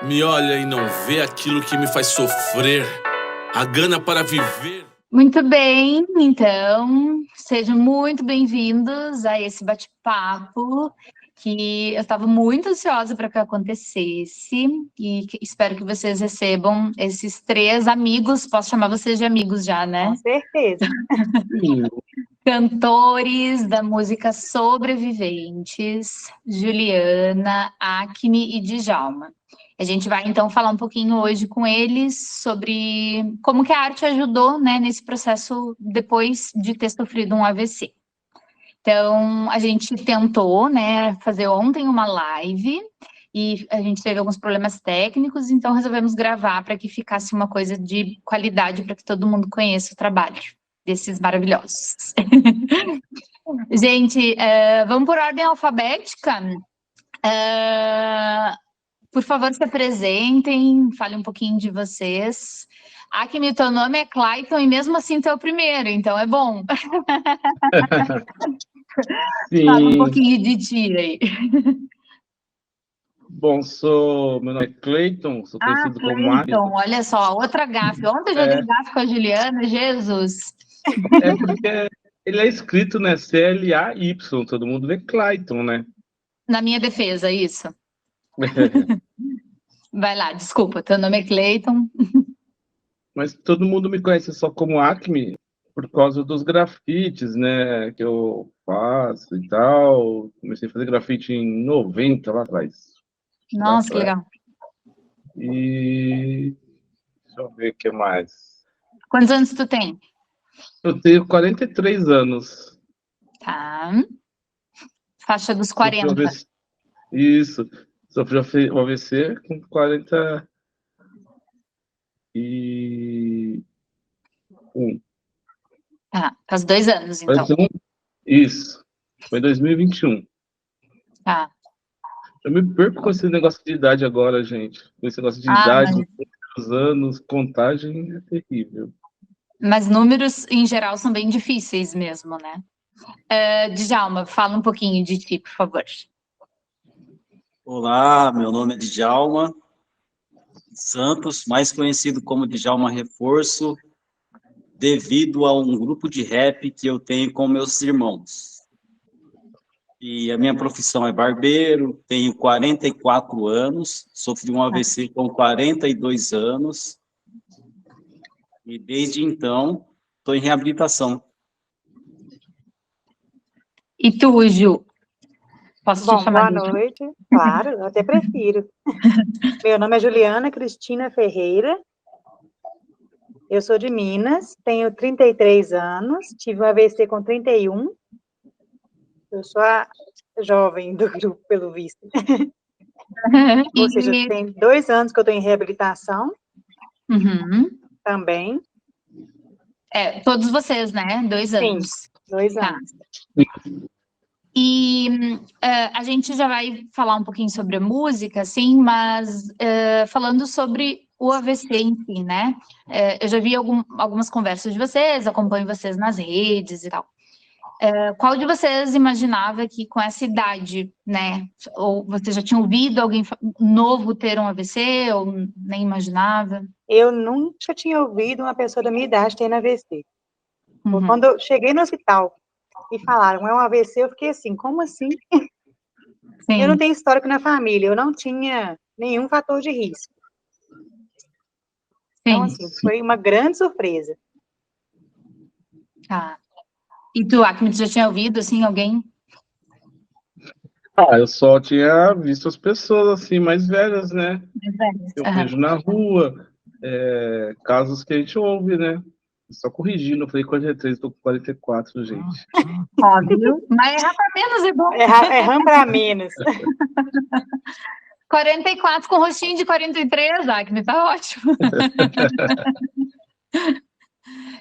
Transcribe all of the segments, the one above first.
Me olha e não vê aquilo que me faz sofrer, a gana para viver. Muito bem, então, sejam muito bem-vindos a esse bate-papo que eu estava muito ansiosa para que acontecesse e espero que vocês recebam esses 3 amigos, posso chamar vocês de amigos já, né? Com certeza. Cantores da música Sobreviventes, Juliana, Acme e Djalma. A gente vai, então, falar um pouquinho hoje com eles sobre como que a arte ajudou, né, nesse processo depois de ter sofrido um AVC. Então, a gente tentou, né, fazer ontem uma live e a gente teve alguns problemas técnicos, então resolvemos gravar para que ficasse uma coisa de qualidade para que todo mundo conheça o trabalho desses maravilhosos. Gente, vamos por ordem alfabética. Por favor, se apresentem, falem um pouquinho de vocês. Acme, teu nome é Clayton e mesmo assim tu é o primeiro, então é bom. Fala um pouquinho de ti aí. Bom, meu nome é Clayton, sou conhecido como Acme. Olha só, outra gafe. Ontem eu joguei gafe com a Juliana, Jesus. É porque ele é escrito, né, C-L-A-Y, todo mundo vê Clayton, né? Na minha defesa, isso. Vai lá, desculpa, teu nome é Clayton. Mas todo mundo me conhece só como Acme por causa dos grafites, né, que eu faço e tal. Comecei a fazer grafite em 90, lá atrás. Nossa, que legal. E deixa eu ver o que mais. Quantos anos tu tem? Eu tenho 43 anos. Tá. Faixa dos 40. Isso. Sofri o AVC com 41. Tá, faz 2 anos, então. Isso. Foi em 2021. Tá. Eu me perco com esse negócio de idade agora, gente. Com esse negócio de idade, os anos, contagem é terrível. Mas números, em geral, são bem difíceis mesmo, né? Djalma, fala um pouquinho de ti, por favor. Olá, meu nome é Djalma Santos, mais conhecido como Djalma Reforço, devido a um grupo de rap que eu tenho com meus irmãos. E a minha profissão é barbeiro, tenho 44 anos, sofri um AVC com 42 anos, e desde então estou em reabilitação. E tu, Ju? Posso te chamar de Ju? Boa noite. Claro, eu até prefiro. Meu nome é Juliana Cristina Ferreira. Eu sou de Minas, tenho 33 anos, tive um AVC com 31. Eu sou a jovem do grupo, pelo visto. Ou seja, tem 2 anos que eu estou em reabilitação. Também. Todos vocês, né? 2 anos. Sim, 2 anos. E a gente já vai falar um pouquinho sobre a música, sim, mas falando sobre o AVC em si, né? Eu já vi algumas conversas de vocês, acompanho vocês nas redes e tal. Qual de vocês imaginava que com essa idade, né? Ou você já tinha ouvido alguém novo ter um AVC, ou nem imaginava? Eu nunca tinha ouvido uma pessoa da minha idade ter AVC. Quando eu cheguei no hospital e falaram, é um AVC, eu fiquei assim, como assim? Sim. Eu não tenho histórico na família, eu não tinha nenhum fator de risco. Sim. Então, assim, foi uma grande surpresa. Tá. E tu, Acme, já tinha ouvido, assim, alguém? Eu só tinha visto as pessoas, assim, mais velhas, né? Mais velhas. Eu vejo na rua, casos que a gente ouve, né? Só corrigindo, eu falei 43, estou com 44, gente. Óbvio, mas errar para menos é bom. Errando para menos. 44 com rostinho de 43, Acme, tá ótimo.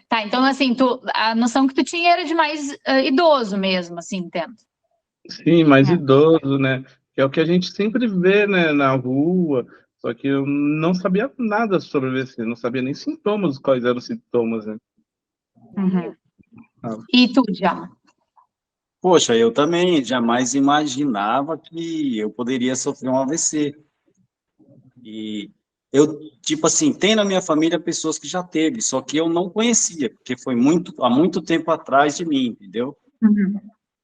Tá, então, assim, a noção que tu tinha era de mais idoso mesmo, assim, entendo. Sim, mais idoso, né? Que é o que a gente sempre vê, né, na rua. Só que eu não sabia nada sobre o AVC, não sabia nem sintomas, quais eram os sintomas, né? E tu, Djalma? Poxa, eu também jamais imaginava que eu poderia sofrer um AVC. E eu, tipo assim, tem na minha família pessoas que já teve, só que eu não conhecia, porque foi há muito tempo atrás de mim, entendeu? Uhum.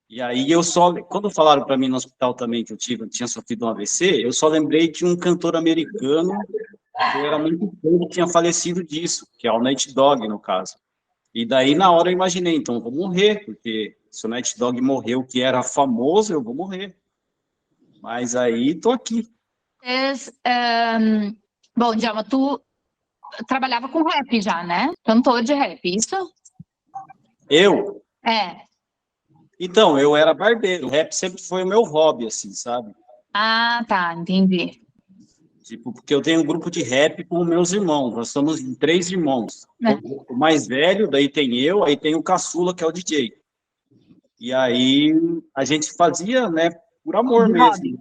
E aí quando falaram para mim no hospital também que eu tinha sofrido um AVC, eu só lembrei de um cantor americano, que eu era muito fã, que tinha falecido disso, que é o Nate Dogg, no caso. E daí, na hora, eu imaginei, então, eu vou morrer, porque se o Nate Dogg morreu, que era famoso, eu vou morrer. Mas aí, tô aqui. Bom, Djalma, tu trabalhava com rap já, né? Cantor de rap, isso? Eu? É. Então, eu era barbeiro. O rap sempre foi o meu hobby, assim, sabe? Ah, tá, entendi. Tipo, porque eu tenho um grupo de rap com meus irmãos. Nós somos em 3 irmãos. É. O mais velho, daí tem eu, aí tem o caçula, que é o DJ. E aí, a gente fazia, né, por amor De mesmo. hobby.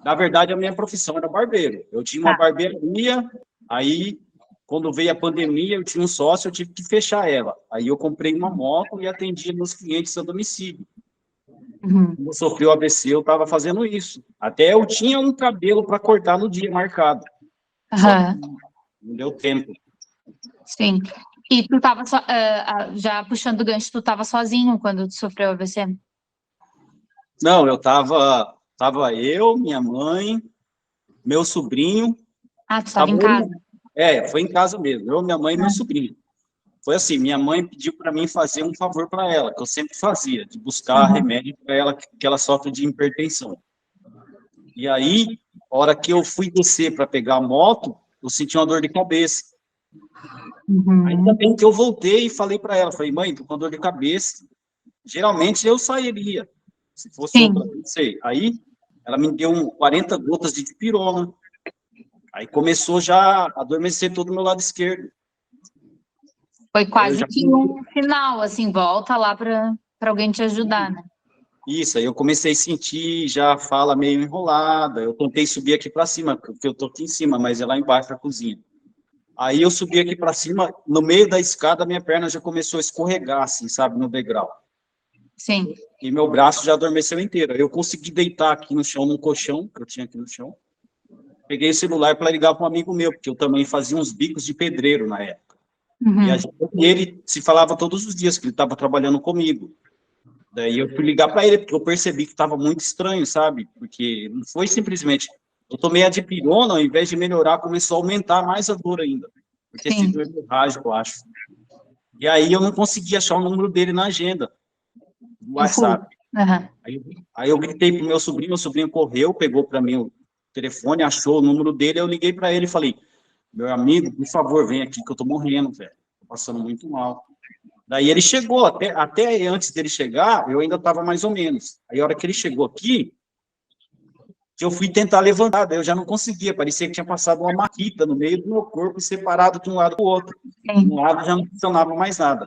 Na verdade, a minha profissão era barbeiro. Eu tinha uma Tá. barbearia, aí, quando veio a pandemia, eu tinha um sócio, eu tive que fechar ela. Aí eu comprei uma moto e atendia meus clientes a domicílio. Uhum. Quando eu sofri o AVC, eu estava fazendo isso. Até eu tinha um cabelo para cortar no dia marcado. Só que Aham. não deu tempo. Sim. E tu tava já puxando o gancho, tu tava sozinho quando tu sofreu o AVC? Não, tava eu, minha mãe, meu sobrinho. Ah, tu estava Tava em casa. foi em casa mesmo. Eu, minha mãe e meu Ah. sobrinho. Foi assim, minha mãe pediu para mim fazer um favor para ela, que eu sempre fazia, de buscar Uhum. remédio para ela, que ela sofre de hipertensão. E aí, a hora que eu fui descer para pegar a moto, eu senti uma dor de cabeça. Ainda Uhum. bem que eu voltei e falei para ela, falei, mãe, tô com dor de cabeça. Geralmente eu sairia, se fosse outra, Sim, não sei. Aí, ela me deu 40 gotas de dipirona. Aí começou já a adormecer todo o meu lado esquerdo. foi Aí eu quase já que um sinal, assim, volta lá para alguém te ajudar, né? Isso, aí eu comecei a sentir já a fala meio enrolada. Eu tentei subir aqui para cima, porque eu tô aqui em cima, mas é lá embaixo a cozinha. Aí eu subi aqui para cima, no meio da escada, minha perna já começou a escorregar, assim, sabe, no degrau. Sim. E meu braço já adormeceu inteiro. Eu consegui deitar aqui no chão, num colchão, que eu tinha aqui no chão. Peguei o celular para ligar para um amigo meu, porque eu também fazia uns bicos de pedreiro na época. Uhum. E ele se falava todos os dias que ele estava trabalhando comigo. Daí eu fui ligar para ele, porque eu percebi que estava muito estranho, sabe? Porque não foi simplesmente... Eu tomei a dipirona, ao invés de melhorar, começou a aumentar mais a dor ainda. Por ter Sim. sido hemorrágico, eu acho. E aí eu não consegui achar o número dele na agenda, do Eu fui. WhatsApp. Uhum. Aí eu gritei pro meu sobrinho correu, pegou para mim o telefone, achou o número dele, eu liguei para ele e falei, meu amigo, por favor, vem aqui que eu tô morrendo, velho. Tô passando muito mal. Daí ele chegou, até antes dele chegar, eu ainda estava mais ou menos. Aí a hora que ele chegou aqui, que eu fui tentar levantar, daí eu já não conseguia, parecia que tinha passado uma maquita no meio do meu corpo, separado de um lado para o outro. De Sim. um lado já não funcionava mais nada.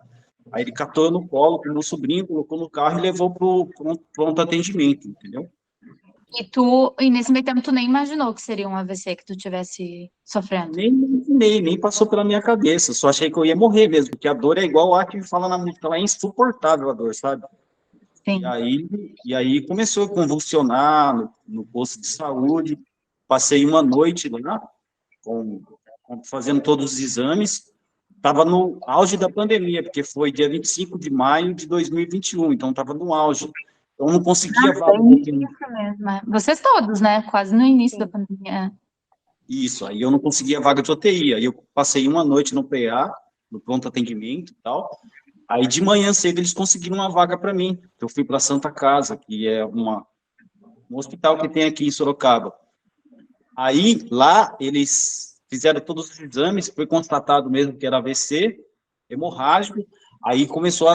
Aí ele catou no colo com o meu sobrinho, colocou no carro e levou para o pronto atendimento, entendeu? E nesse meio tempo, tu nem imaginou que seria um AVC que tu tivesse sofrendo? Nem passou pela minha cabeça, só achei que eu ia morrer mesmo, porque a dor é igual a que fala na música, ela é insuportável a dor, sabe? Sim. E aí começou a convulsionar no posto de saúde, passei uma noite lá, fazendo todos os exames, estava no auge da pandemia, porque foi dia 25 de maio de 2021, então estava no auge. Eu não conseguia vaga Bem no início mesmo. Vocês todos, né? Quase no início da pandemia. Isso, aí eu não conseguia vaga de UTI, aí eu passei uma noite no PA, no pronto atendimento e tal, aí de manhã cedo eles conseguiram uma vaga para mim, eu fui para Santa Casa, que é um hospital que tem aqui em Sorocaba. Aí, lá, eles fizeram todos os exames, foi constatado mesmo que era AVC, hemorrágico, aí começou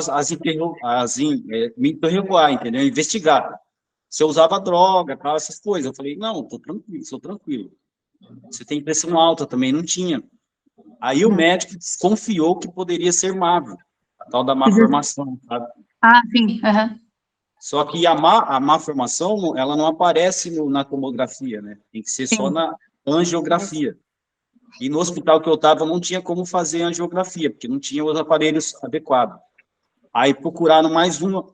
me interrogar, entendeu? Investigar. Se eu usava droga, tal, essas coisas. Eu falei, não, tô tranquilo, sou tranquilo. Você tem pressão alta também? Não tinha. Aí o médico desconfiou que poderia ser MAVO, a tal da má formação, sabe? Ah, sim. Uhum. Só que a má formação, ela não aparece na tomografia, né? Tem que ser só Sim. na angiografia. E no hospital que eu estava não tinha como fazer angiografia, porque não tinha os aparelhos adequados. Aí procuraram mais uma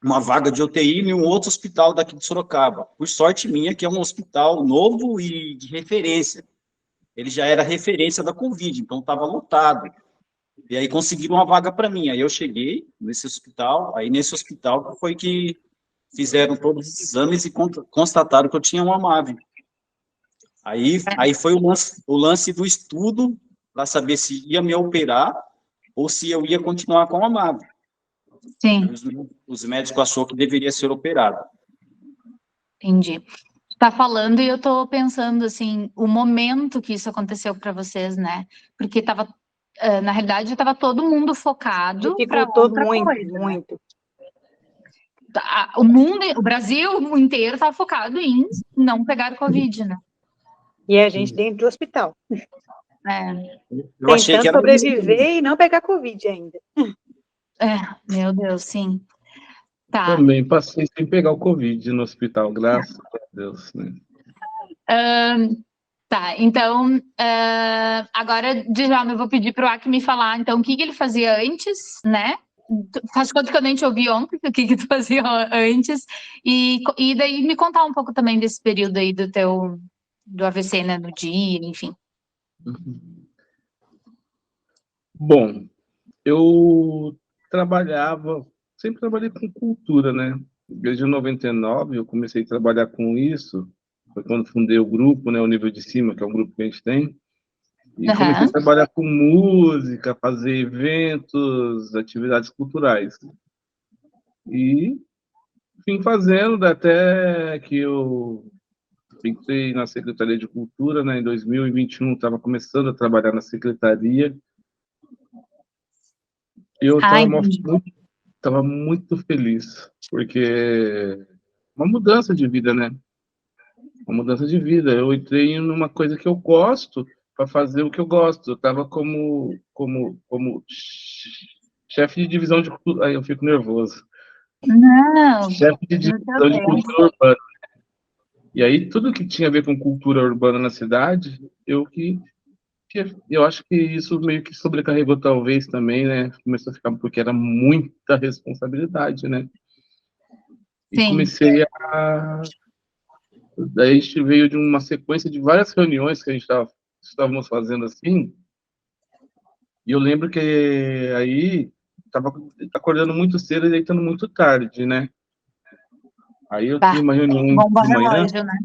uma vaga de UTI em um outro hospital daqui de Sorocaba. Por sorte minha, que é um hospital novo e de referência. Ele já era referência da Covid, então estava lotado. E aí conseguiram uma vaga para mim. Aí eu cheguei nesse hospital, aí nesse hospital foi que fizeram todos os exames e constataram que eu tinha uma MAVE. Aí foi o lance do estudo para saber se ia me operar ou se eu ia continuar com a MAVE. Sim, Os médicos achou que deveria ser operado. entendi. Tá falando e eu tô pensando, assim, o momento que isso aconteceu para vocês, né? Porque tava, na realidade, tava todo mundo focado para Dificultou outra muito, coisa, né? muito. O mundo, o Brasil inteiro tava focado em não pegar Covid, né? E a gente dentro do hospital. Eu achei que Tentando era sobreviver e não pegar Covid ainda. Meu Deus, sim. Tá. Também passei sem pegar o Covid no hospital, graças a Deus, né? Tá, então, agora, Djalma, eu vou pedir para o Acme falar, então, o que ele fazia antes, né? Faz conta que eu nem te ouvi ontem, o que tu fazia antes, e daí me contar um pouco também desse período aí do AVC, né, no dia, enfim. Bom, eu sempre trabalhei com cultura, né? Desde 99 eu comecei a trabalhar com isso, foi quando fundei o grupo, né, o Nível de Cima, que é um grupo que a gente tem, e comecei a trabalhar com música, fazer eventos, atividades culturais. E vim fazendo até que eu entrei na Secretaria de Cultura, né, em 2021, estava começando a trabalhar na secretaria, e eu estava muito feliz, porque uma mudança de vida, né? Uma mudança de vida. Eu entrei numa coisa que eu gosto para fazer o que eu gosto. Eu estava como chefe de divisão de cultura. Aí eu fico nervoso. Não, Chefe de divisão de cultura urbana. E aí tudo que tinha a ver com cultura urbana na cidade, eu acho que isso meio que sobrecarregou talvez também, né? Começou a ficar porque era muita responsabilidade, né? E sim. comecei a Daí a gente veio de uma sequência de várias reuniões que a gente estávamos fazendo assim, e eu lembro que aí estava acordando muito cedo e deitando muito tarde, né? Aí eu tive uma reunião Bomba de manhã. relógio, né?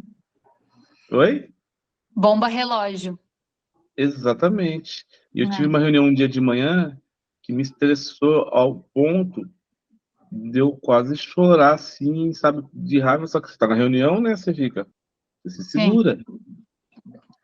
Oi? Bomba relógio. Exatamente. E eu tive uma reunião um dia de manhã que me estressou ao ponto de eu quase chorar, assim, sabe, de raiva, só que você está na reunião, né? Você se segura.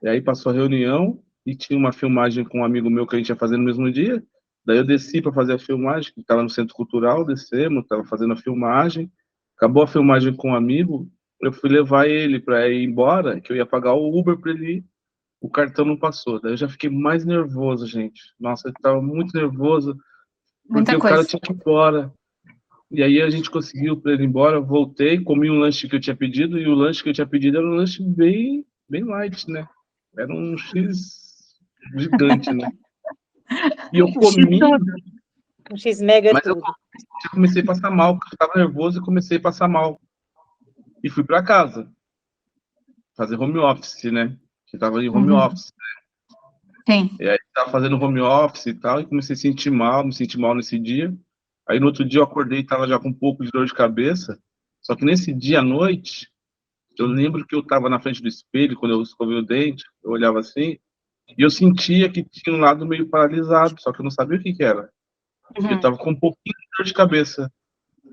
E aí passou a reunião e tinha uma filmagem com um amigo meu que a gente ia fazer no mesmo dia. Daí eu desci para fazer a filmagem, que estava no Centro Cultural, descemos, estava fazendo a filmagem. Acabou a filmagem com um amigo, eu fui levar ele para ir embora, que eu ia pagar o Uber para ele ir. O cartão não passou. Daí eu já fiquei mais nervoso, gente. Nossa, eu estava muito nervoso, porque o cara tinha que ir embora. E aí a gente conseguiu para ele ir embora, voltei, comi um lanche que eu tinha pedido, e o lanche que eu tinha pedido era um lanche bem light, né? Era um X gigante, né? E eu comi, Um X mega mas tudo. eu comecei a passar mal, porque eu estava nervoso e comecei a passar mal. E fui para casa, fazer home office, né? Que estava em home office. Sim. E aí estava fazendo home office e tal, e comecei a sentir mal, me senti mal nesse dia. Aí no outro dia eu acordei e estava já com um pouco de dor de cabeça. Só que nesse dia à noite, eu lembro que eu estava na frente do espelho, quando eu escovei o dente, eu olhava assim, e eu sentia que tinha um lado meio paralisado, só que eu não sabia o que era. Eu estava com um pouquinho de dor de cabeça.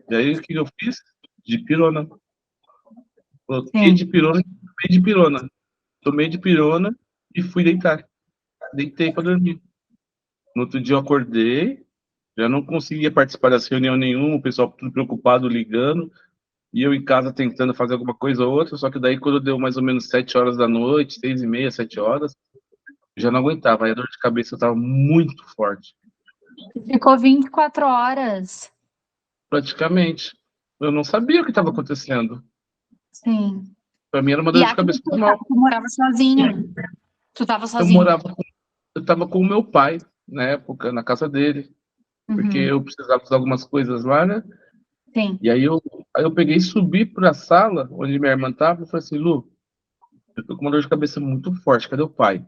E aí o que eu fiz? Dipirona. Coloquei dipirona. Tomei dipirona e fui deitar. Deitei para dormir. No outro dia eu acordei, já não conseguia participar dessa reunião nenhuma, o pessoal tudo preocupado, ligando, e eu em casa tentando fazer alguma coisa ou outra, só que daí quando deu mais ou menos 7 horas da noite, 6h30, 7 horas, já não aguentava, aí a dor de cabeça estava muito forte. Ficou 24 horas. Praticamente. Eu não sabia o que estava acontecendo. Sim. Para mim era uma dor de cabeça normal. Tu morava sozinho? Tu estava sozinho? Eu estava com o meu pai, na época, na casa dele, porque eu precisava de algumas coisas lá, né? Sim. E aí eu peguei e subi para a sala onde minha irmã estava e falei assim, Lu, eu tô com uma dor de cabeça muito forte, cadê o pai?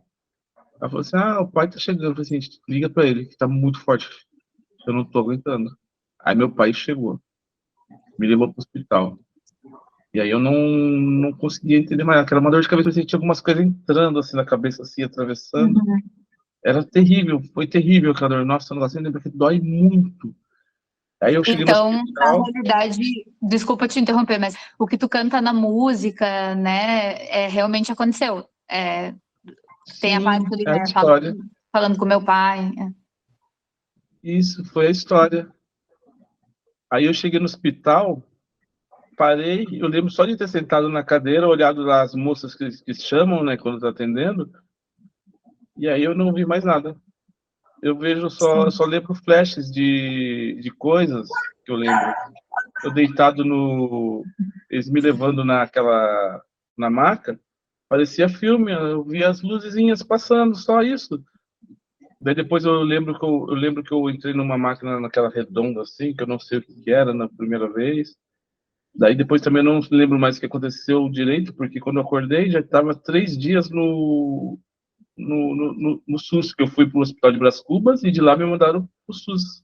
Ela falou assim, o pai tá chegando. Eu falei assim, liga para ele, que tá muito forte, eu não tô aguentando. Aí meu pai chegou, me levou para o hospital. E aí eu não conseguia entender mais. Aquela uma dor de cabeça, assim, tinha algumas coisas entrando assim na cabeça, assim, atravessando. Uhum. Era terrível, foi terrível aquela dor. Nossa, o negócio lembra que dói muito. Aí eu cheguei no Então, na hospital. realidade, desculpa te interromper, mas o que tu canta na música, né, realmente aconteceu. Tem a parte Sim, ali, é a né, história. falando com meu pai. Isso, foi a história. Aí eu cheguei no hospital, parei, eu lembro só de ter sentado na cadeira, olhado lá as moças que chamam, né, quando tá atendendo, e aí eu não vi mais nada. Eu vejo Sim. só lembro flashes de coisas que eu lembro. Eu deitado no. Eles me levando na maca, parecia filme, eu via as luzezinhas passando, só isso. Daí depois eu lembro que eu entrei numa máquina naquela redonda assim, que eu não sei o que era na primeira vez. Daí depois também eu não lembro mais o que aconteceu direito, porque quando eu acordei já estava 3 dias no SUS, que eu fui para o Hospital de Brás Cubas e de lá me mandaram para o SUS.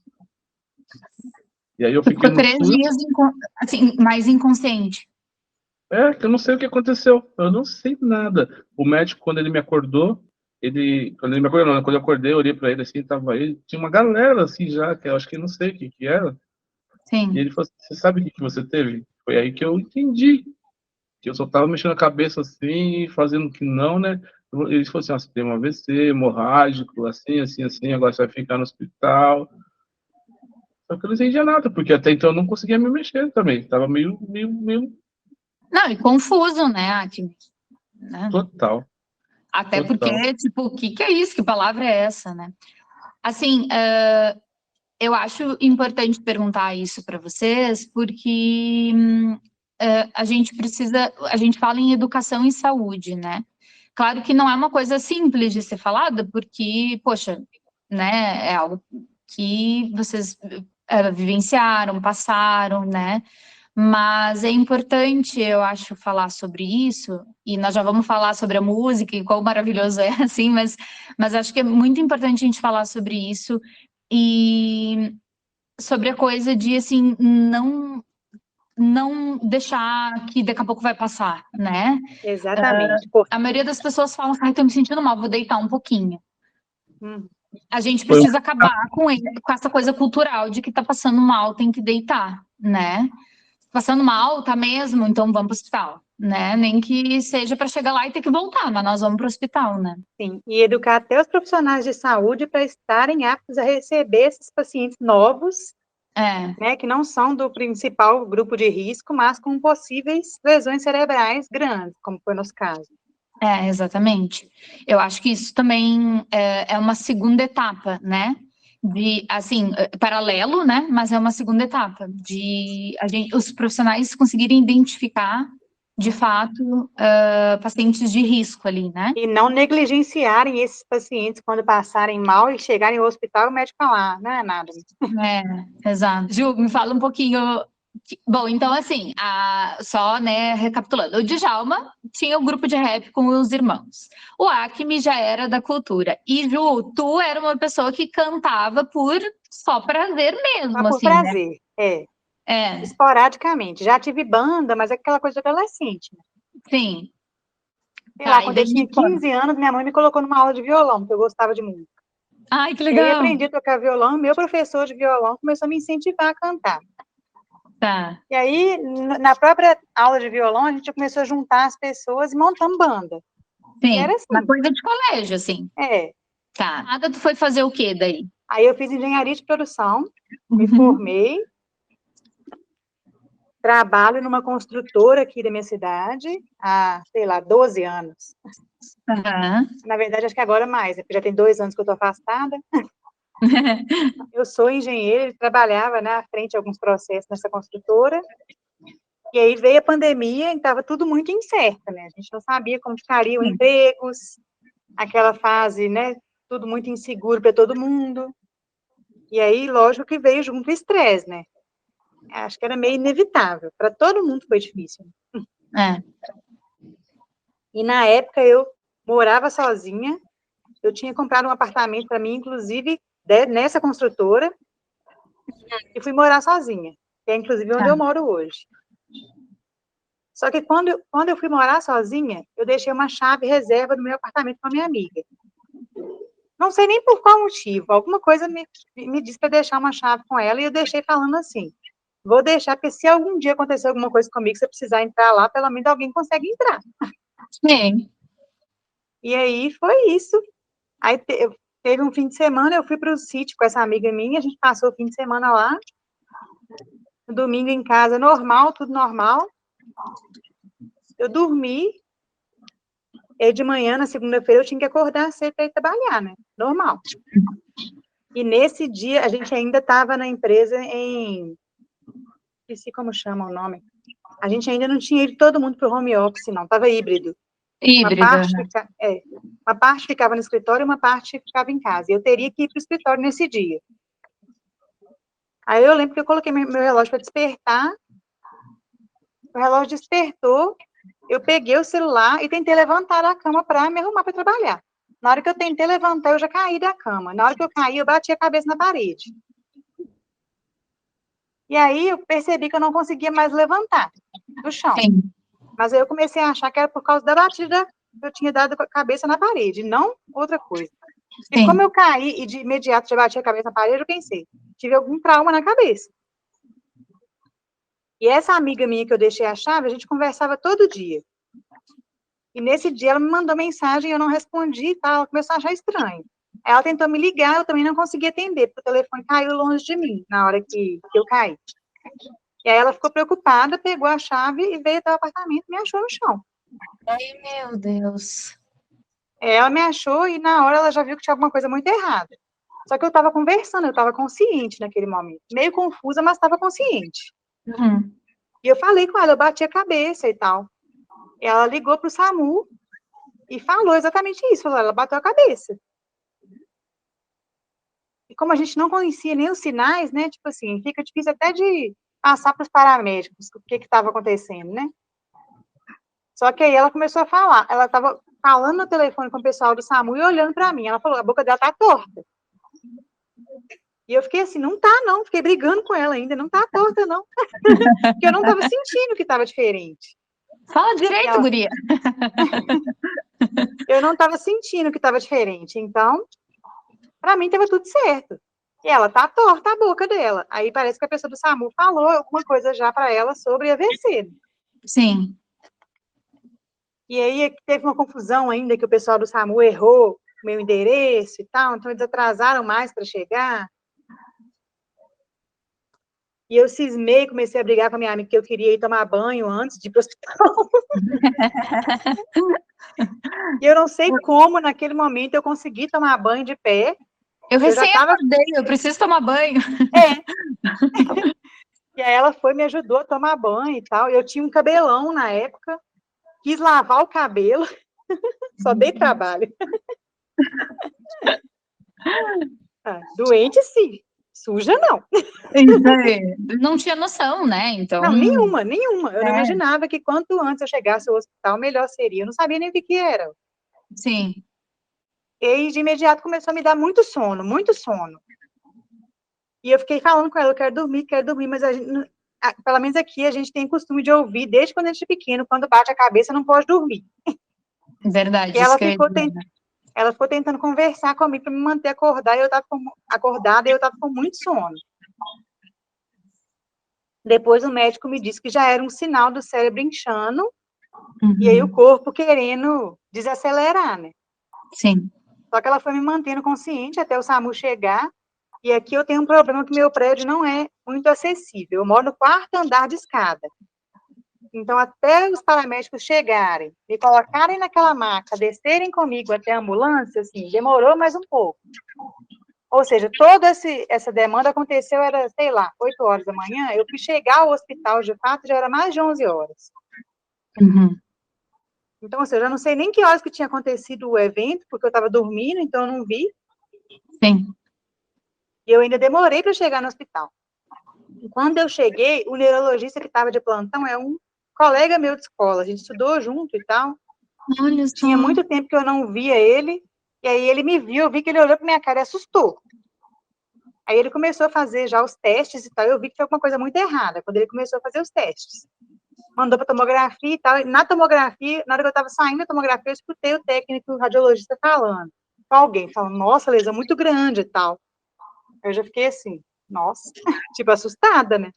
E aí eu Tu fiquei ficou no 3 dias, SUS. assim, mais inconsciente. Que eu não sei o que aconteceu. Eu não sei nada. O médico, quando ele me acordou, quando ele me acordou, não, quando eu acordei, eu olhei para ele assim, tava ele, tinha uma galera assim já, que eu acho que eu não sei o que era. E Sim. ele falou assim, você sabe o que você teve? Foi aí que eu entendi, que eu só tava mexendo a cabeça assim, fazendo que não, né? Ele falou assim, você tem um AVC hemorrágico, assim, assim, assim, agora você vai ficar no hospital. Só que eu não entendia nada, porque até então eu não conseguia me mexer também. Tava meio Não, e confuso, né, Akin? Né? total, Até total. porque, tipo, o que é isso? Que palavra é essa, né? Assim, eu acho importante perguntar isso para vocês, porque a gente fala em educação e saúde, né? Claro que não é uma coisa simples de ser falada, porque, poxa, né, é algo que vocês vivenciaram, passaram, né? Mas é importante, eu acho, falar sobre isso, e nós já vamos falar sobre a música e quão maravilhoso é, assim, mas acho que é muito importante a gente falar sobre isso e sobre a coisa de, assim, não deixar que daqui a pouco vai passar, né? Exatamente. A maioria das pessoas falam assim, ai, tô me sentindo mal, vou deitar um pouquinho. Uhum. A gente Foi precisa acabar com essa coisa cultural de que tá passando mal, tem que deitar, né? Passando mal, tá mesmo, então vamos pro hospital, né? Nem que seja para chegar lá e ter que voltar, mas nós vamos pro hospital, né? Sim, e educar até os profissionais de saúde para estarem aptos a receber esses pacientes novos, né, que não são do principal grupo de risco, mas com possíveis lesões cerebrais grandes, como foi o nosso caso. Exatamente. Eu acho que isso também é uma segunda etapa, né? De, assim, paralelo, né? Mas é uma segunda etapa de os profissionais conseguirem identificar, de fato, pacientes de risco ali, né? E não negligenciarem esses pacientes quando passarem mal e chegarem ao hospital e o médico falar, não é nada. Exato. Ju, me fala um pouquinho. Bom, então assim, só, né, recapitulando, o Djalma tinha o grupo de rap com os irmãos. O Acme já era da cultura. E Ju, tu era uma pessoa que cantava por só prazer mesmo, Mas por assim, né? prazer, É, esporadicamente. Já tive banda, mas é aquela coisa de adolescente, né? sim. Sei lá, Tá, e quando eu tinha daí, 15 anos, minha mãe me colocou numa aula de violão, porque eu gostava de música. ai, que E aí legal. aprendi a tocar violão, e meu professor de violão começou a me incentivar a cantar. Tá, E aí, na própria aula de violão, a gente começou a juntar as pessoas e montamos banda. E era sim. Uma assim, coisa de colégio, assim. é. Tá. Nada, tu foi fazer o quê daí? Aí eu fiz engenharia de produção, me Uhum. formei, trabalho numa construtora aqui da minha cidade há, sei lá, 12 anos. Aham. Na verdade, acho que agora mais, né? Porque já tem 2 anos que eu estou afastada. Eu sou engenheira, trabalhava, né, à frente de alguns processos nessa construtora. E aí veio a pandemia e estava tudo muito incerto, né? A gente não sabia como ficariam empregos, aquela fase, né? Tudo muito inseguro para todo mundo. E aí, lógico que veio junto o estresse, né? acho que era meio inevitável. Para todo mundo foi difícil. É. E na época eu morava sozinha, eu tinha comprado um apartamento para mim, inclusive, nessa construtora, e fui morar sozinha, que é inclusive onde eu moro hoje. Só que quando eu fui morar sozinha, eu deixei uma chave reserva do meu apartamento com a minha amiga. Não sei nem por qual motivo, alguma coisa me disse para deixar uma chave com ela, e eu deixei falando assim, vou deixar, porque se algum dia acontecer alguma coisa comigo, se eu precisar entrar lá, pelo menos alguém consegue entrar. Sim. E aí foi isso. Aí teve um fim de semana, eu fui para o sítio com essa amiga minha, a gente passou o fim de semana lá, no domingo em casa, normal, tudo normal. Eu dormi, e de manhã, na segunda-feira, eu tinha que acordar cedo para ir trabalhar, né? Normal. E nesse dia, a gente ainda estava na empresa esqueci como chama o nome. A gente ainda não tinha ido todo mundo para o home office, não, estava híbrido. Híbrido, uma parte ficava no escritório e uma parte ficava em casa. E eu teria que ir para o escritório nesse dia. Aí eu lembro que eu coloquei meu relógio para despertar, o relógio despertou, eu peguei o celular e tentei levantar da cama para me arrumar para trabalhar. Na hora que eu tentei levantar, eu já caí da cama. Na hora que eu caí, eu bati a cabeça na parede. E aí eu percebi que eu não conseguia mais levantar do chão. Sim. Mas aí eu comecei a achar que era por causa da batida que eu tinha dado com a cabeça na parede, não outra coisa. E como eu caí e de imediato já bati a cabeça na parede, eu pensei, tive algum trauma na cabeça. E essa amiga minha que eu deixei a chave, a gente conversava todo dia. E nesse dia ela me mandou mensagem, eu não respondi e tal, ela começou a achar estranho. Ela tentou me ligar, eu também não consegui atender, porque o telefone caiu longe de mim, na hora que eu caí. E aí ela ficou preocupada, pegou a chave e veio até o apartamento e me achou no chão. Ai, meu Deus. Ela me achou e na hora ela já viu que tinha alguma coisa muito errada. Só que eu estava conversando, eu estava consciente naquele momento. Meio confusa, mas estava consciente. Uhum. E eu falei com ela, eu bati a cabeça e tal. E ela ligou para o SAMU e falou exatamente isso. Falou, ela bateu a cabeça. E como a gente não conhecia nem os sinais, né? Tipo assim, fica difícil até de passar para os paramédicos o que estava acontecendo, né? Só que aí ela começou a falar. Ela estava falando no telefone com o pessoal do SAMU e olhando para mim. Ela falou, a boca dela tá torta. E eu fiquei assim, não tá não. Fiquei brigando com ela ainda, não tá torta não. Porque eu não estava sentindo que estava diferente. Fala direito, guria. Eu não estava sentindo que estava diferente. Então, para mim, estava tudo certo. E ela tá torta a boca dela. Aí parece que a pessoa do SAMU falou alguma coisa já para ela sobre AVC. Sim. E aí teve uma confusão ainda, que o pessoal do SAMU errou meu endereço e tal, então eles atrasaram mais para chegar. E eu cismei, comecei a brigar com a minha amiga, que eu queria ir tomar banho antes de ir para o hospital. E eu não sei como, naquele momento, eu consegui tomar banho de pé. Eu recém acordei, eu preciso tomar banho. E aí ela foi, me ajudou a tomar banho e tal. Eu tinha um cabelão na época, quis lavar o cabelo, só dei trabalho. Doente, sim. Suja, não. Não tinha noção, né? Então... Não, nenhuma. Eu não imaginava que quanto antes eu chegasse ao hospital, melhor seria. Eu não sabia nem o que era. Sim. E aí, de imediato, começou a me dar muito sono, muito sono. E eu fiquei falando com ela, eu quero dormir, mas a gente, pelo menos aqui a gente tem costume de ouvir, desde quando a gente é pequeno, quando bate a cabeça, não pode dormir. Verdade. E ela ficou tentando conversar comigo para me manter acordada, e eu estava com muito sono. Depois o médico me disse que já era um sinal do cérebro inchando, e aí o corpo querendo desacelerar, né? Sim. Só que ela foi me mantendo consciente até o SAMU chegar, e aqui eu tenho um problema que meu prédio não é muito acessível. Eu moro no 4º andar de escada. Então, até os paramédicos chegarem, me colocarem naquela maca, descerem comigo até a ambulância, assim, demorou mais um pouco. Ou seja, toda essa demanda aconteceu, era, sei lá, 8 horas da manhã, eu fui chegar ao hospital, de fato, já era mais de 11 horas. Uhum. Então, ou seja, eu não sei nem que horas que tinha acontecido o evento, porque eu estava dormindo, então eu não vi. Sim. E eu ainda demorei para chegar no hospital. E quando eu cheguei, o neurologista que estava de plantão é um colega meu de escola, a gente estudou junto e tal. Olha só. Tinha muito tempo que eu não via ele, e aí ele me viu, eu vi que ele olhou para minha cara e assustou. Aí ele começou a fazer já os testes e tal, eu vi que foi alguma coisa muito errada, quando ele começou a fazer os testes. Mandou para tomografia e tal, e na tomografia, na hora que eu estava saindo da tomografia, eu escutei o técnico, o radiologista falando, com alguém, falando, nossa, lesão muito grande e tal. Eu já fiquei assim, nossa, tipo, assustada, né?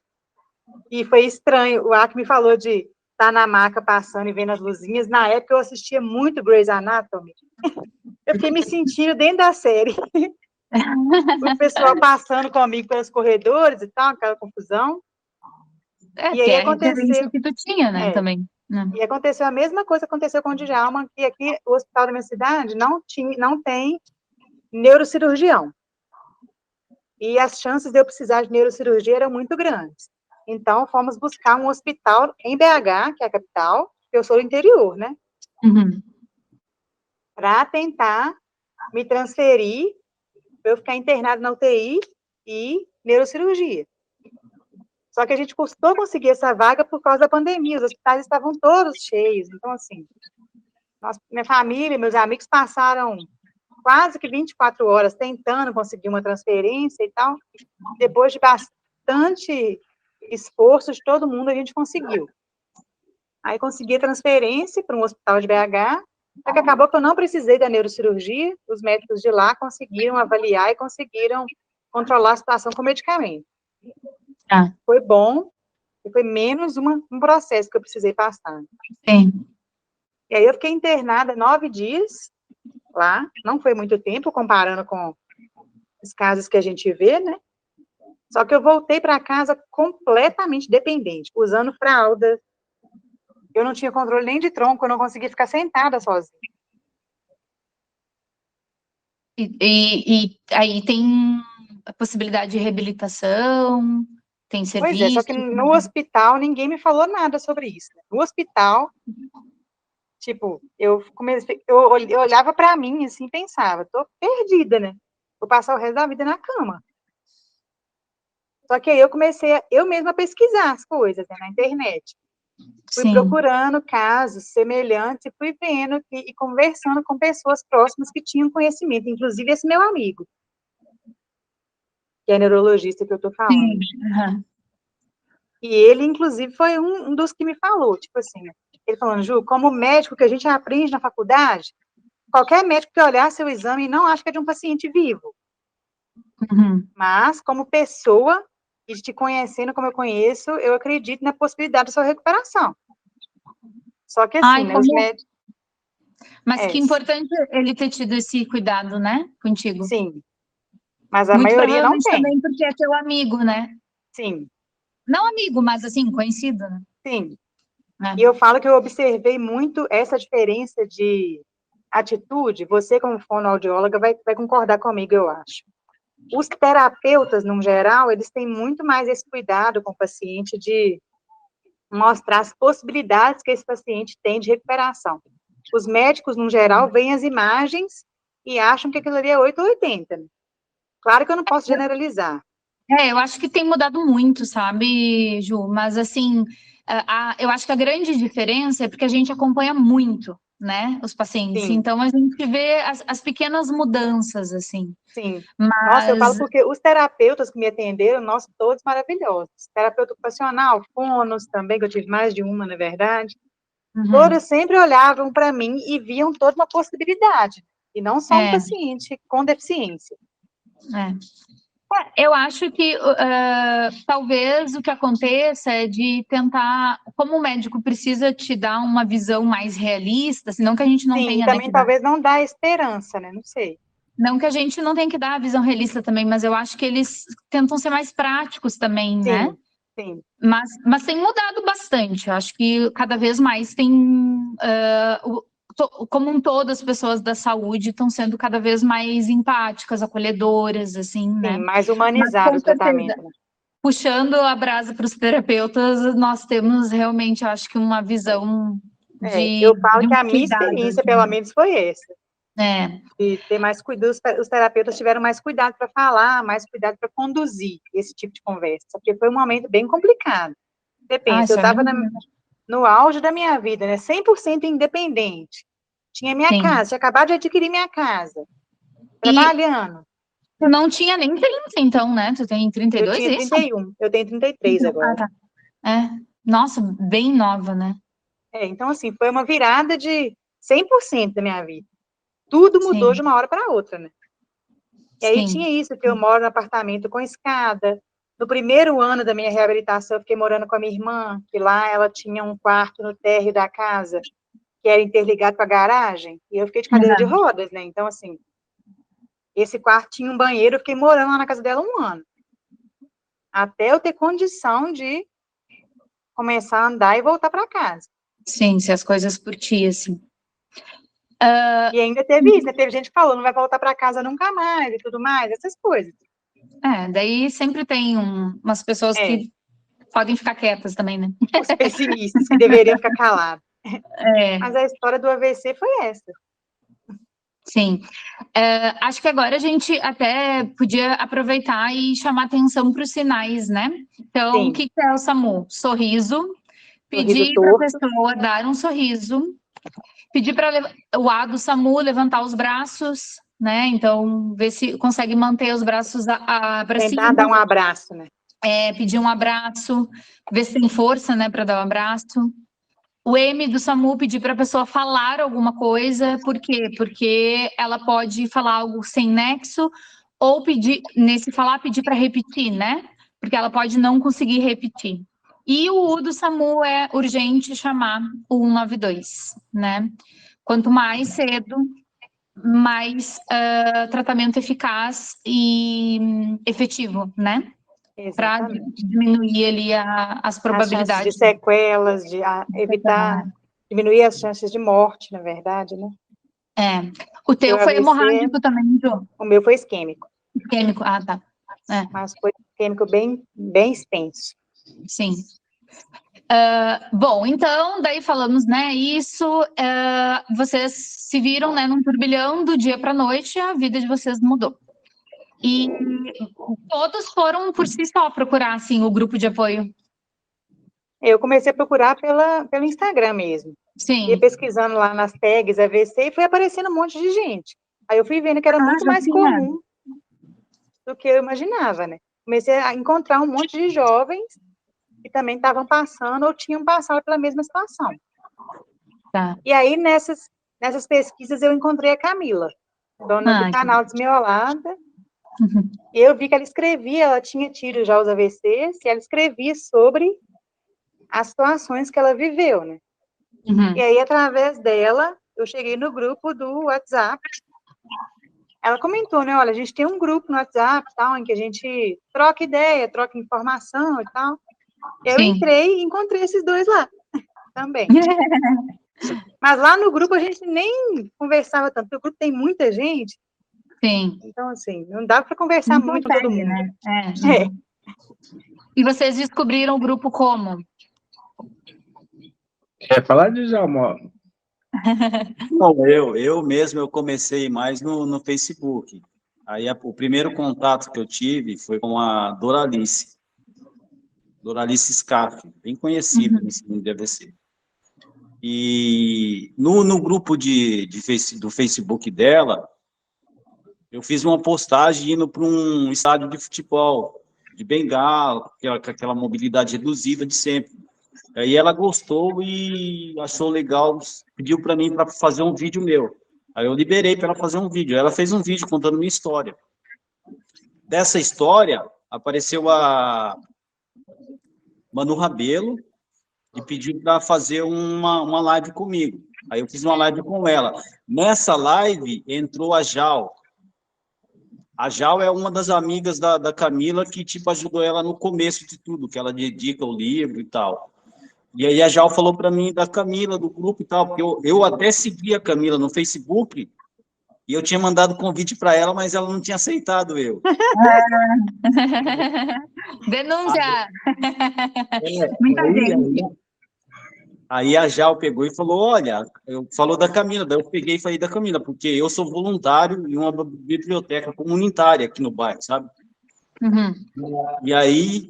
E foi estranho, o Acme falou de estar na maca passando e vendo as luzinhas, na época eu assistia muito Grey's Anatomy, eu fiquei me sentindo dentro da série, o pessoal passando comigo pelos corredores e tal, aquela confusão. É, E aí que é a aconteceu, referência que tu tinha, né, também. Né? E aconteceu a mesma coisa que aconteceu com o Djalma, que aqui o hospital da minha cidade não tem neurocirurgião. E as chances de eu precisar de neurocirurgia eram muito grandes. Então, fomos buscar um hospital em BH, que é a capital, eu sou do interior, né? Uhum. Para tentar me transferir, para eu ficar internado na UTI e neurocirurgia. Só que a gente custou conseguir essa vaga por causa da pandemia, os hospitais estavam todos cheios. Então, assim, minha família, meus amigos passaram quase que 24 horas tentando conseguir uma transferência e tal. Depois de bastante esforço de todo mundo, a gente conseguiu. Aí consegui a transferência para um hospital de BH, só que acabou que eu não precisei da neurocirurgia, os médicos de lá conseguiram avaliar e conseguiram controlar a situação com medicamento. Ah. Foi bom, e foi menos um processo que eu precisei passar. Sim. E aí eu fiquei internada 9 dias lá, não foi muito tempo, comparando com os casos que a gente vê, né? Só que eu voltei para casa completamente dependente, usando fralda, eu não tinha controle nem de tronco, eu não conseguia ficar sentada sozinha. E aí tem a possibilidade de reabilitação, tem serviço? Pois é, só que no hospital ninguém me falou nada sobre isso. Né? No hospital, tipo, eu olhava para mim assim, pensava, tô perdida, né? Vou passar o resto da vida na cama. Só que aí eu comecei, eu mesma, a pesquisar as coisas, né, na internet. Fui procurando casos semelhantes e fui vendo e conversando com pessoas próximas que tinham conhecimento, inclusive esse meu amigo, que é neurologista que eu tô falando. Uhum. E ele, inclusive, foi um dos que me falou, tipo assim, ele falando, Ju, como médico que a gente aprende na faculdade, qualquer médico que olhar seu exame não acha que é de um paciente vivo. Uhum. Mas, como pessoa, e te conhecendo como eu conheço, eu acredito na possibilidade da sua recuperação. Só que assim, né, os médicos... Mas que importante ele ter tido esse cuidado, né, contigo. Sim. Mas a muito maioria não tem. Também porque é teu amigo, né? Sim. Não amigo, mas assim, conhecido, né? Sim. É. E eu falo que eu observei muito essa diferença de atitude, você como fonoaudióloga vai concordar comigo, eu acho. Os terapeutas, no geral, eles têm muito mais esse cuidado com o paciente de mostrar as possibilidades que esse paciente tem de recuperação. Os médicos, no geral, veem as imagens e acham que aquilo ali é 8 ou 80. Claro que eu não posso generalizar. Eu acho que tem mudado muito, sabe, Ju? Mas, assim, eu acho que a grande diferença é porque a gente acompanha muito, né, os pacientes. Sim. Então, a gente vê as pequenas mudanças, assim. Sim. Mas... Nossa, eu falo porque os terapeutas que me atenderam, nossa, todos maravilhosos. Terapeuta ocupacional, fonos também, que eu tive mais de uma, na verdade. Uhum. Todos sempre olhavam para mim e viam toda uma possibilidade. E não só um paciente com deficiência. Eu acho que talvez o que aconteça é de tentar, como o médico precisa te dar uma visão mais realista, senão que a gente não tenha... Sim, também talvez não dá esperança, né? Não sei. Não que a gente não tenha que dar a visão realista também, mas eu acho que eles tentam ser mais práticos também, né? Sim. Mas tem mudado bastante. Eu acho que cada vez mais tem... como um todo, as pessoas da saúde estão sendo cada vez mais empáticas, acolhedoras, assim, né? Sim, mais humanizado o tratamento. Puxando a brasa para os terapeutas, nós temos realmente, acho que, uma visão de... eu falo que a minha experiência, pelo menos, foi essa. De ter mais cuidado, os terapeutas tiveram mais cuidado para falar, mais cuidado para conduzir esse tipo de conversa, porque foi um momento bem complicado. Você pensa, eu estava no auge da minha vida, né, 100% independente, tinha minha casa, tinha acabado de adquirir minha casa, trabalhando. Tu não tinha nem 30, então, né? Tu tem 32, eu tinha 31, eu tenho 33 agora. Tá. Nossa, bem nova, né? Então, assim, foi uma virada de 100% da minha vida. Tudo mudou de uma hora para outra, né? E aí tinha isso, que eu moro no apartamento com escada. No primeiro ano da minha reabilitação, eu fiquei morando com a minha irmã, que lá ela tinha um quarto no térreo da casa, que era interligado com a garagem, e eu fiquei de cadeira de rodas, né? Então, assim, esse quarto tinha um banheiro, eu fiquei morando lá na casa dela 1 ano. Até eu ter condição de começar a andar e voltar para casa. Sim, se as coisas por ti, assim. E ainda teve isso, né? Teve gente que falou, não vai voltar para casa nunca mais e tudo mais, essas coisas. Daí sempre tem umas pessoas que podem ficar quietas também, né? Os pessimistas que deveriam ficar calados. Mas a história do AVC foi essa. Sim. Acho que agora a gente até podia aproveitar e chamar atenção para os sinais, né? Então, o que é o SAMU? Sorriso. Pedir para a pessoa dar um sorriso. Pedir para o A do SAMU levantar os braços, né? Então, ver se consegue manter os braços para cima. Tentar dar um abraço, né? Pedir um abraço, ver se tem força, né, para dar um abraço. O M do SAMU, pedir para a pessoa falar alguma coisa. Por quê? Porque ela pode falar algo sem nexo, ou pedir para repetir, né? Porque ela pode não conseguir repetir. E o U do SAMU é urgente chamar o 192, né? Quanto mais cedo, mais tratamento eficaz e efetivo, né? Para diminuir ali as probabilidades. As chances de sequelas, de evitar, diminuir as chances de morte, na verdade, né? O teu foi hemorrágico também, Ju? O meu foi isquêmico. Isquêmico, tá. Mas foi isquêmico bem extenso. Sim. Bom, então, daí falamos, né, isso, vocês se viram, né, num turbilhão do dia para a noite, a vida de vocês mudou. E todos foram por si só procurar, assim, o grupo de apoio? Eu comecei a procurar pelo Instagram mesmo. Sim. Ia pesquisando lá nas tags AVC e foi aparecendo um monte de gente. Aí eu fui vendo que era muito mais comum do que eu imaginava, né? Comecei a encontrar um monte de jovens que também estavam passando ou tinham passado pela mesma situação. Tá. E aí, nessas pesquisas, eu encontrei a Camila, dona do canal Desmiolada. E eu vi que ela escrevia, ela tinha tido já os AVCs, e ela escrevia sobre as situações que ela viveu, né? E aí, através dela, eu cheguei no grupo do WhatsApp. Ela comentou, né, olha, a gente tem um grupo no WhatsApp, tal, em que a gente troca ideia, troca informação e tal. Eu entrei e encontrei esses dois lá também. Mas lá no grupo a gente nem conversava tanto, porque o grupo tem muita gente. Sim. Então, assim, não dá para conversar muito com todo mundo. Né? E vocês descobriram o grupo como? Quer falar de Djalma? Não, eu mesmo, eu comecei mais no Facebook. Aí o primeiro contato que eu tive foi com a Doralice Scaff, bem conhecida nesse mundo de AVC. E no grupo do Facebook dela, eu fiz uma postagem indo para um estádio de futebol, de bengala, com aquela mobilidade reduzida de sempre. Aí ela gostou e achou legal, pediu para mim para fazer um vídeo meu. Aí eu liberei para ela fazer um vídeo. Ela fez um vídeo contando minha história. Dessa história, apareceu a Manu Rabelo e pediu para fazer uma live comigo. Aí eu fiz uma live com ela. Nessa live entrou a Jal. A Jal é uma das amigas da Camila que, tipo, ajudou ela no começo de tudo, que ela dedica o livro e tal. E aí a Jal falou para mim da Camila, do grupo e tal, porque eu até segui a Camila no Facebook e eu tinha mandado convite para ela, mas ela não tinha aceitado eu. Denúncia! Muita gente. Aí a Jal pegou e falou, olha, falou da Camila, daí eu peguei e falei da Camila, porque eu sou voluntário em uma biblioteca comunitária aqui no bairro, sabe? Uhum. E aí,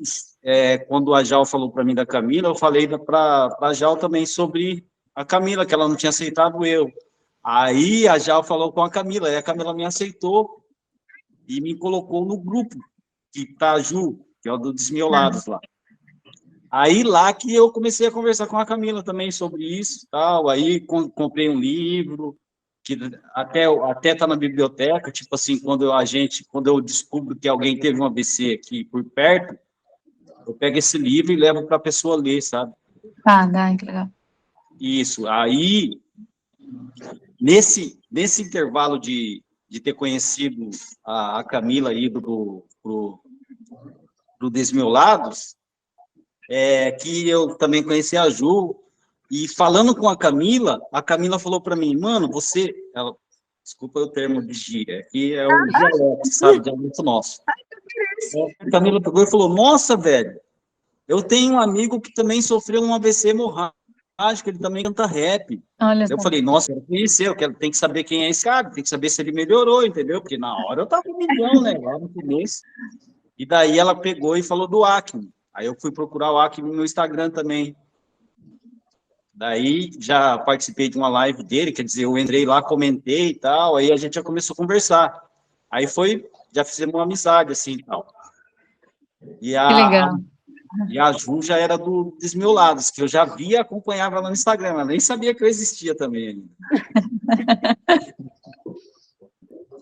quando a Jal falou para mim da Camila, eu falei para a Jal também sobre a Camila, que ela não tinha aceitado eu. Aí a Jal falou com a Camila, e a Camila me aceitou e me colocou no grupo, que tá a Ju, que é o do Desmiolados lá. Aí lá que eu comecei a conversar com a Camila também sobre isso, tal. Aí comprei um livro que até tá na biblioteca, tipo assim, quando eu descubro que alguém teve um AVC aqui por perto, eu pego esse livro e levo para a pessoa ler, sabe? Que legal. Isso. Aí nesse intervalo de ter conhecido a Camila aí do Desmiolados, que eu também conheci a Ju, e falando com a Camila falou para mim, mano, desculpa o termo de gíria, que é o dialeto, sabe, dialeto nosso. A Camila pegou e falou, nossa, velho, eu tenho um amigo que também sofreu um AVC hemorrágico, ele também canta rap. Olha Eu falei, nossa, eu quero conhecer, tem que saber quem é esse cara, tem que saber se ele melhorou, entendeu? Porque na hora eu tava com 1 milhão, né, lá no começo. E daí ela pegou e falou do Acme. Aí eu fui procurar o Acme no Instagram também. Daí já participei de uma live dele, quer dizer, eu entrei lá, comentei e tal, aí a gente já começou a conversar. Aí já fizemos uma amizade, assim, e tal. Que legal. E a Ju já era do Desmiolados, que eu já via, acompanhava ela no Instagram, ela nem sabia que eu existia também.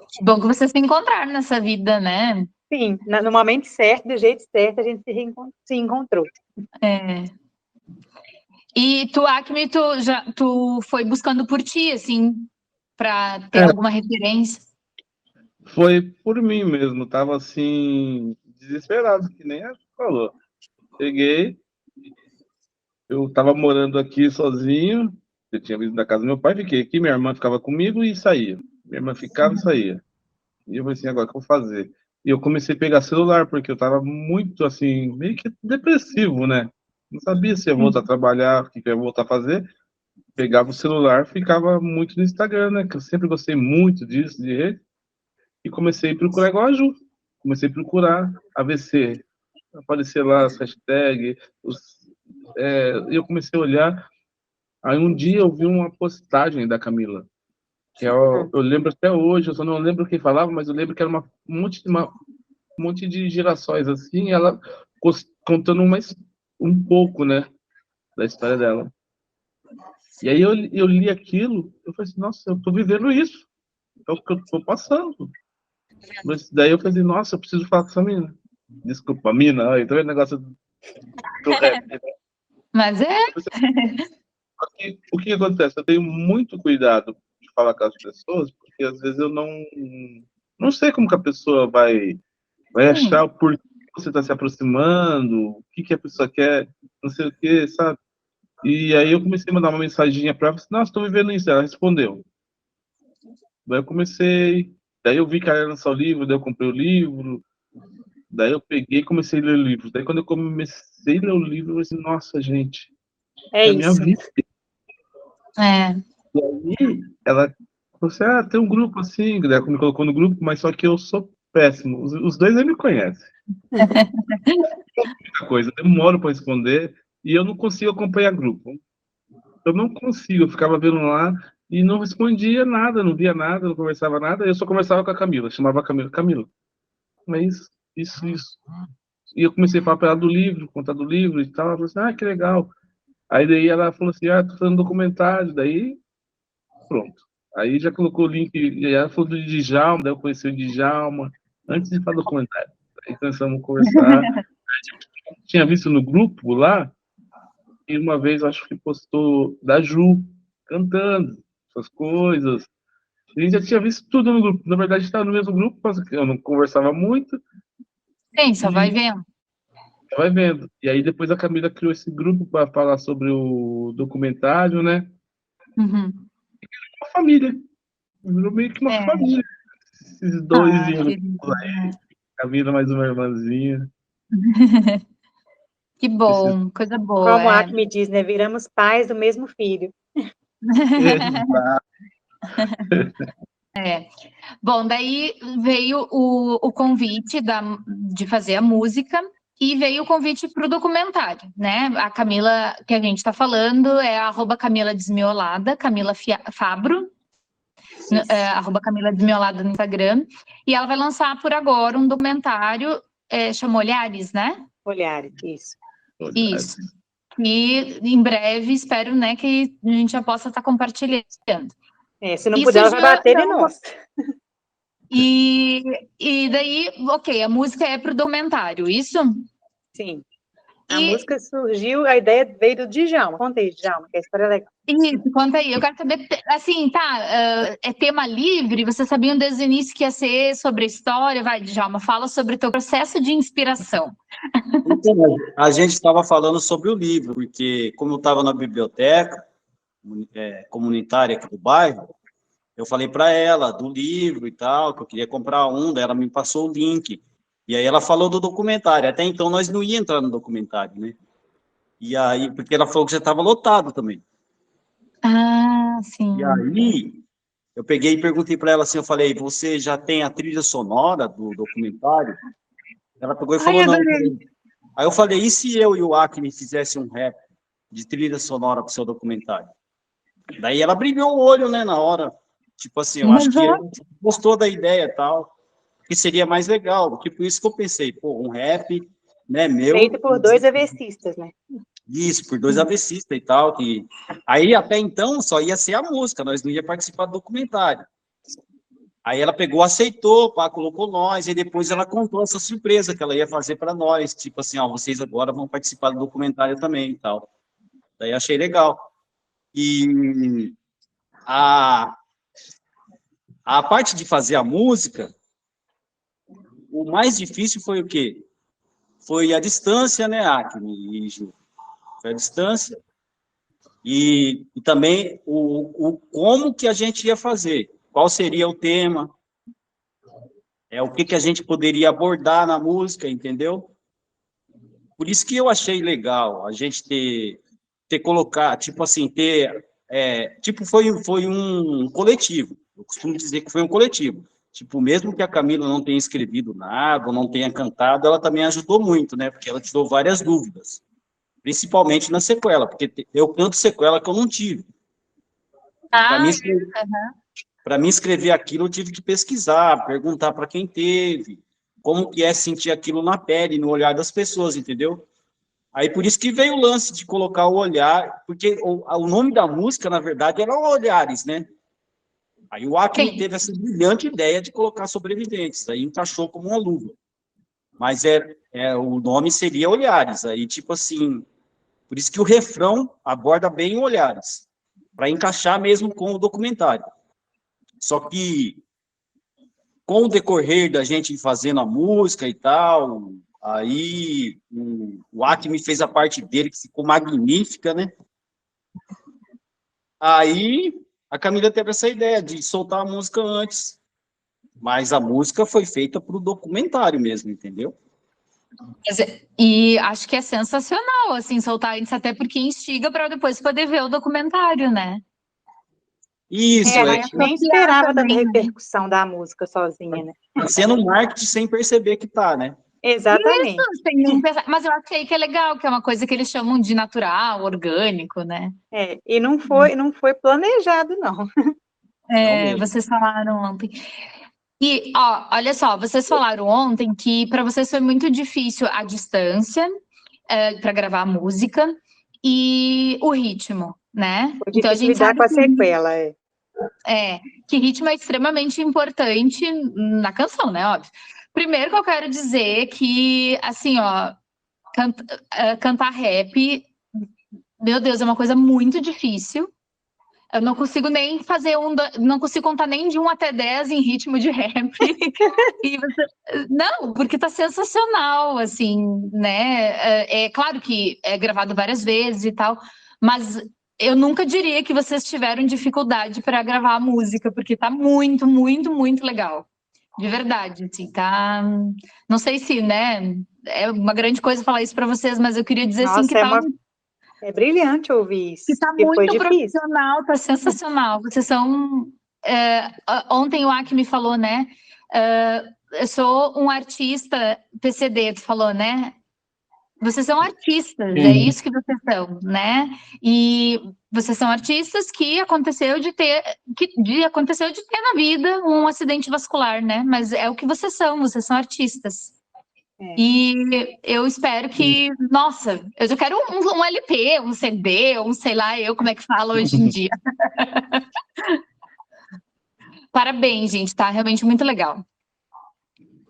Que bom que vocês se encontraram nessa vida, né? Sim, no momento certo, do jeito certo, a gente se encontrou. E tu, Acme, tu foi buscando por ti, assim, para ter alguma referência? Foi por mim mesmo, tava assim, desesperado, que nem a falou. Cheguei, eu tava morando aqui sozinho, eu tinha vindo da casa do meu pai, fiquei aqui, minha irmã ficava comigo e saía. Minha irmã ficava e saía. E eu falei assim, agora o que eu vou fazer? E eu comecei a pegar celular, porque eu tava muito, assim, meio que depressivo, né? Não sabia se ia voltar a trabalhar, o que eu ia voltar a fazer. Pegava o celular, ficava muito no Instagram, né? Que eu sempre gostei muito disso, de rede. E comecei a procurar igual a Ju. Comecei a procurar AVC. Aparecer lá as hashtags. E eu comecei a olhar. Aí um dia eu vi uma postagem da Camila. Que eu lembro até hoje, eu só não lembro quem falava, mas eu lembro que era um monte de gerações assim, ela contando um pouco, né, da história dela. E aí eu li aquilo, eu falei assim, nossa, eu tô vivendo isso, é o que eu tô passando. Mas daí eu falei, nossa, eu preciso falar com essa mina. Desculpa, mina, aí tá vendo o negócio do rap, né? Mas O que acontece? Eu tenho muito cuidado de falar com as pessoas, porque às vezes eu não sei como que a pessoa vai achar o porquê você está se aproximando, o que a pessoa quer, não sei o que, sabe? E aí eu comecei a mandar uma mensaginha para ela, assim, nossa, estou vivendo isso. Ela respondeu. Daí eu vi que ela ia lançar o livro, daí eu comprei o livro, daí eu peguei e comecei a ler o livro. Daí quando eu comecei a ler o livro, eu falei assim, nossa, gente, é a minha vida. E aí ela falou assim, tem um grupo assim, daí me colocou no grupo, mas só que eu sou péssimo. Os dois aí me conhecem. Muita coisa, eu demoro para responder e eu não consigo acompanhar grupo. Eu não consigo, eu ficava vendo lá e não respondia nada, não via nada, não conversava nada, eu só conversava com a Camila, chamava a Camila, mas isso. E eu comecei a falar para ela do livro, contar do livro e tal, ela falou assim, que legal. Aí daí ela falou assim, tô fazendo documentário, daí pronto. Aí já colocou o link, e ela falou do Djalma, daí eu conheci o Djalma, antes de fazer o documentário. Aí começamos a conversar. Tinha visto no grupo lá, e uma vez acho que postou da Ju, cantando essas coisas. A gente já tinha visto tudo no grupo. Na verdade, estava no mesmo grupo, mas eu não conversava muito. Sim, só vai vendo. Vai vendo. E aí depois a Camila criou esse grupo para falar sobre o documentário, né? Uhum. Uma família. Virou meio que uma família. Esses dois aí. Camila mais uma irmãzinha. Que bom, coisa boa. Como a Acme diz, né? Viramos pais do mesmo filho. Bom, daí veio o convite de fazer a música e veio o convite para o documentário, né? A Camila, que a gente está falando, é @Camila Desmiolada, Camila Fabro, @Camila Desmiolada no Instagram, e ela vai lançar por agora um documentário, chama Olhares, né? Olhares, isso. Isso. E em breve, espero, né, que a gente já possa estar compartilhando. Se não puder, ela vai bater em então, nós. E daí, ok, a música é pro documentário, isso? Sim. A música surgiu, a ideia veio do Djalma. Conta aí, Djalma, que a história é legal. Isso, conta aí. Eu quero saber, assim, é tema livre? Vocês sabiam desde o início que ia ser sobre a história? Vai, Djalma, fala sobre o teu processo de inspiração. Então, a gente estava falando sobre o livro, porque como eu estava na biblioteca comunitária aqui do bairro, eu falei para ela do livro e tal, que eu queria comprar um, daí ela me passou o link. E aí ela falou do documentário. Até então nós não íamos entrar no documentário, né? E aí, porque ela falou que já estava lotado também. Ah, sim. E aí, eu peguei e perguntei para ela assim, eu falei, você já tem a trilha sonora do documentário? Ela pegou e falou, não. Aí eu falei, e se eu e o Acme fizessem um rap de trilha sonora para o seu documentário? Daí ela brilhou o olho, né, na hora. Tipo assim, eu acho que ela gostou da ideia e tal, que seria mais legal. Tipo, isso que eu pensei, pô, um rap, né, meu... Feito por 2 avessistas, né? Isso, por 2 avessistas e tal. Que... Aí, até então, só ia ser a música, nós não ia participar do documentário. Aí ela pegou, aceitou, pá, colocou nós, e depois ela contou essa surpresa que ela ia fazer para nós, tipo assim, ó, vocês agora vão participar do documentário também e tal. Daí achei legal. E a parte de fazer a música, o mais difícil foi o quê? Foi a distância, né, Acme e Ju? Foi a distância. E também o como que a gente ia fazer. Qual seria o tema? O que a gente poderia abordar na música, entendeu? Por isso que eu achei legal a gente ter colocado, tipo assim, tipo, foi um coletivo. Eu costumo dizer que foi um coletivo. Tipo, mesmo que a Camila não tenha escrevido nada, ou não tenha cantado, ela também ajudou muito, né? Porque ela tirou várias dúvidas. Principalmente na sequela, porque eu canto sequela que eu não tive. Para mim escrever aquilo, eu tive que pesquisar, perguntar para quem teve, como que é sentir aquilo na pele, no olhar das pessoas, entendeu? Aí por isso que veio o lance de colocar o olhar, porque o nome da música, na verdade, era Olhares, né? Aí o Acme teve essa brilhante ideia de colocar Sobreviventes, aí encaixou como uma luva. Mas o nome seria Olhares, aí tipo assim, por isso que o refrão aborda bem Olhares, para encaixar mesmo com o documentário. Só que, com o decorrer da gente fazendo a música e tal, aí o Acme fez a parte dele, que ficou magnífica, né? Aí a Camila teve essa ideia de soltar a música antes, mas a música foi feita para o documentário mesmo, entendeu? E acho que é sensacional, assim, soltar antes, até porque instiga para depois poder ver o documentário, né? Isso, a gente nem esperava tanta repercussão da música sozinha, né? Sendo um marketing sem perceber que tá, né? Exatamente. Isso, sem nem pensar. Mas eu achei que é legal, que é uma coisa que eles chamam de natural, orgânico, né? E não foi planejado, não. Vocês falaram ontem. E, olha só, vocês falaram ontem que para vocês foi muito difícil a distância para gravar a música e o ritmo, né? Foi difícil então, a gente lidar com a sequela, que ritmo é extremamente importante na canção, né? Óbvio. Primeiro que eu quero dizer que, assim, cantar rap, meu Deus, é uma coisa muito difícil. Eu não consigo nem não consigo contar nem de 1 até 10 em ritmo de rap. Não, porque tá sensacional, assim, né? É claro que é gravado várias vezes e tal, mas eu nunca diria que vocês tiveram dificuldade para gravar a música, porque tá muito, muito, muito legal. De verdade, assim, tá... Não sei se, né, é uma grande coisa falar isso para vocês, mas eu queria dizer, assim, que Nossa, é brilhante ouvir isso, que tá porque foi muito difícil. profissional, tá sensacional. Vocês são... ontem o Acme falou, né, eu sou um artista PCD, tu falou, né? Vocês são artistas, é isso que vocês são, né? E vocês são artistas que aconteceu de ter na vida um acidente vascular, né? Mas é o que vocês são artistas. É. E eu espero que, nossa, eu já quero um LP, um CD, ou sei lá, como é que fala hoje em dia. Parabéns, gente, tá realmente muito legal.